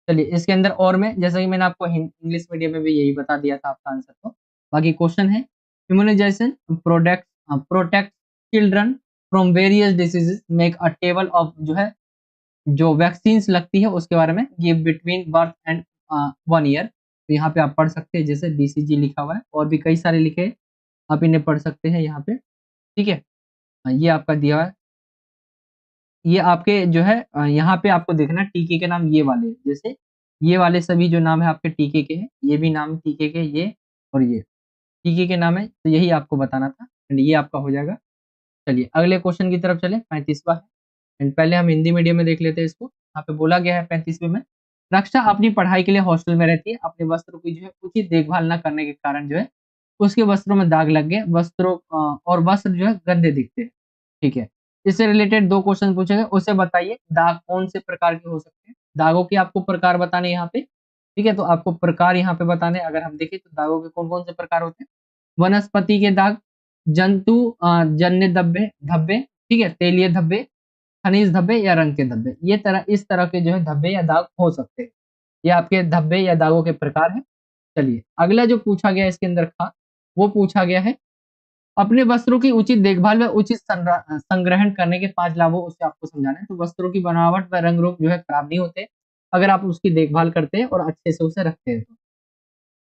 चलिए इसके अंदर और में, जैसा कि मैंने आपको इंग्लिश मीडियम में भी यही बता दिया था आपका आंसर, तो बाकी क्वेश्चन है, immunisation protect children from various diseases, make a table of जो है जो वैक्सीन्स लगती है उसके बारे में, give between birth and 1 year. तो यहाँ पे आप पढ़ सकते हैं, जैसे बीसीजी लिखा हुआ है और भी कई सारे लिखे हैं, आप इन्हें पढ़ सकते हैं यहाँ पे, ठीक है? ये आपका दिया हुआ है। ये आपके जो है यहाँ पे आपको देखना टीके के नाम ये वाले हैं। जैसे ये वाले सभी जो नाम है आपके टीके के हैं, ये भी नाम टीके के, ये और ये टीके के नाम है, तो यही आपको बताना था, एंड ये आपका हो जाएगा। चलिए अगले क्वेश्चन की तरफ चले, 35वां है। एंड पहले हम हिंदी मीडियम में देख लेते हैं इसको। यहाँ पे बोला गया है 35वें में, रक्षा अपनी पढ़ाई के लिए हॉस्टल में रहती है। अपने वस्त्रों की जो है उचित देखभाल न करने के कारण जो है उसके वस्त्रों में दाग लग गए, और वस्त्र जो है गंदे दिखते हैं, ठीक है? इससे रिलेटेड 2 क्वेश्चन पूछे गए, उसे बताइए दाग कौन से प्रकार के हो सकते हैं। दागों के आपको प्रकार बताने यहाँ पे, ठीक है? तो आपको प्रकार यहाँ पे बताने, अगर हम देखें तो दागों के कौन-कौन से प्रकार होते हैं। वनस्पति के दाग, जंतु जन्य धब्बे धब्बे, ठीक है? तेलीय धब्बे, खनिज धब्बे या रंग के धब्बे, ये इस तरह के जो है धब्बे या दाग हो सकते हैं। ये आपके धब्बे या दागों के प्रकार हैं। चलिए अगला जो पूछा गया इसके अंदर था, वो पूछा गया है, अपने वस्त्रों की उचित देखभाल व उचित संग्रहण करने के 5 लाभों उसे आपको समझाना है। तो वस्त्रों की बनावट व रंग रूप जो है खराब नहीं होते अगर आप उसकी देखभाल करते हैं और अच्छे से उसे रखते हैं तो।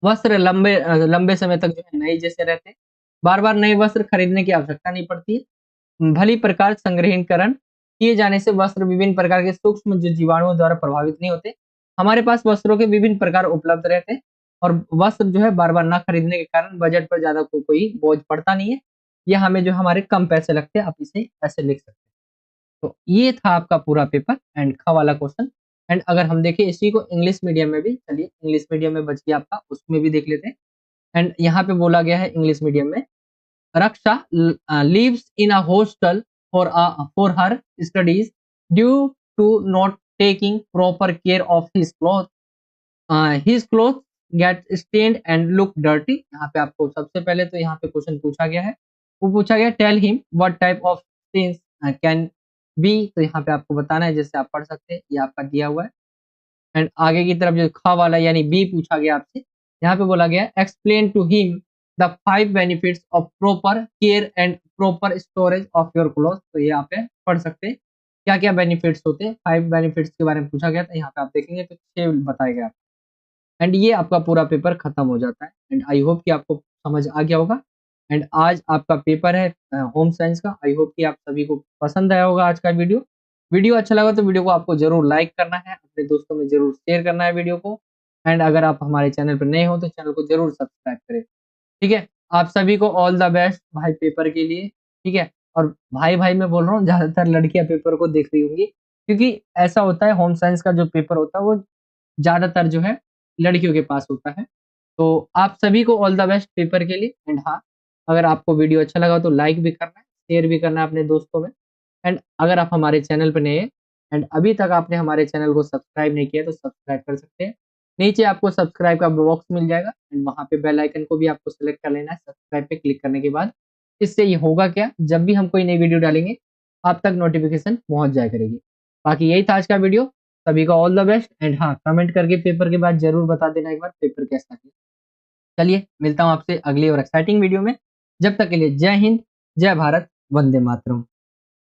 वस्त्र लंबे समय तक जो है नए जैसे रहते हैं। बार-बार नए वस्त्र खरीदने की आवश्यकता नहीं पड़ती है। भली प्रकार संग्रहीकरण किए जाने से वस्त्र विभिन्न प्रकार के सूक्ष्म जो जीवाणुओं द्वारा प्रभावित नहीं होते। हमारे पास वस्त्रों के विभिन्न प्रकार उपलब्ध रहते हैं और वस्त्र जो है बार-बार ना खरीदने के कारण बजट पर ज़्यादा कोई बोझ पड़ता नहीं है। ये हमें जो हमारे कम पैसे लगते हैं, आप इसे ऐसे लिख सकते हैं। तो ये था आपका पूरा पेपर एंड ख वाला क्वेश्चन। एंड अगर हम देखें इसी को इंग्लिश मीडियम में भी, चलिए इंग्लिश मीडियम में बच गया आपका, उसमें भी देख लेते हैं। एंड यहाँ पे बोला गया है इंग्लिश मीडियम में, Raksha lives in a hostel for her studies due to not taking proper care of his clothes. His clothes get stained and look dirty. यहाँ पे आपको सबसे पहले तो यहाँ पे क्वेश्चन पूछा गया है, वो पूछा गया tell him what type of stains can be. तो यहाँ पे आपको बताना है, जैसे आप पढ़ सकते हैं, ये आपका दिया हुआ है। एंड आगे की तरफ जो ख वाला यानी बी पूछा गया आपसे, यहाँ पे बोला गया explain to him the 5 benefits of proper care and proper storage of your cloth. तो ये आप पढ़ सकते हैं क्या क्या बेनिफिट्स होते हैं। 5 बेनिफिट्स के बारे में पूछा गया था, यहाँ पे आप देखेंगे तो 6 बताए गए। एंड ये आपका पूरा पेपर खत्म हो जाता है। एंड आई होप कि आपको समझ आ गया होगा। एंड आज आपका पेपर है होम साइंस का। आई होप कि आप सभी को पसंद आया होगा आज का वीडियो। वीडियो अच्छा लगा तो वीडियो को आपको जरूर लाइक करना है, अपने दोस्तों में जरूर शेयर करना है वीडियो को। एंड अगर आप हमारे चैनल पर नए हो तो चैनल को जरूर सब्सक्राइब करें। ठीक है, आप सभी को ऑल द बेस्ट भाई पेपर के लिए। ठीक है, और भाई भाई मैं बोल रहा हूँ, ज्यादातर लड़कियां पेपर को देख रही होंगी, क्योंकि ऐसा होता है होम साइंस का जो पेपर होता है वो ज्यादातर जो है लड़कियों के पास होता है। तो आप सभी को ऑल द बेस्ट पेपर के लिए। एंड हाँ, अगर आपको वीडियो अच्छा लगा तो लाइक भी करना है, शेयर भी करना है अपने दोस्तों में। एंड अगर आप हमारे चैनल पर नए हैं एंड अभी तक आपने हमारे चैनल को सब्सक्राइब नहीं किया तो सब्सक्राइब कर सकते हैं। नीचे आपको सब्सक्राइब का बॉक्स मिल जाएगा एंड वहाँ पे बेल आइकन को भी आपको सेलेक्ट कर लेना है सब्सक्राइब पे क्लिक करने के बाद। इससे ये होगा क्या, जब भी हम कोई नई वीडियो डालेंगे आप तक नोटिफिकेशन पहुंच जाया करेगी। बाकी यही था आज का वीडियो। सभी का ऑल द बेस्ट। एंड हाँ, कमेंट करके पेपर के बाद जरूर बता देना एक बार पेपर कैसा गया। चलिए मिलता हूँ आपसे अगली और एक्साइटिंग वीडियो में। जब तक के लिए जय हिंद, जय भारत, वंदे मातरम।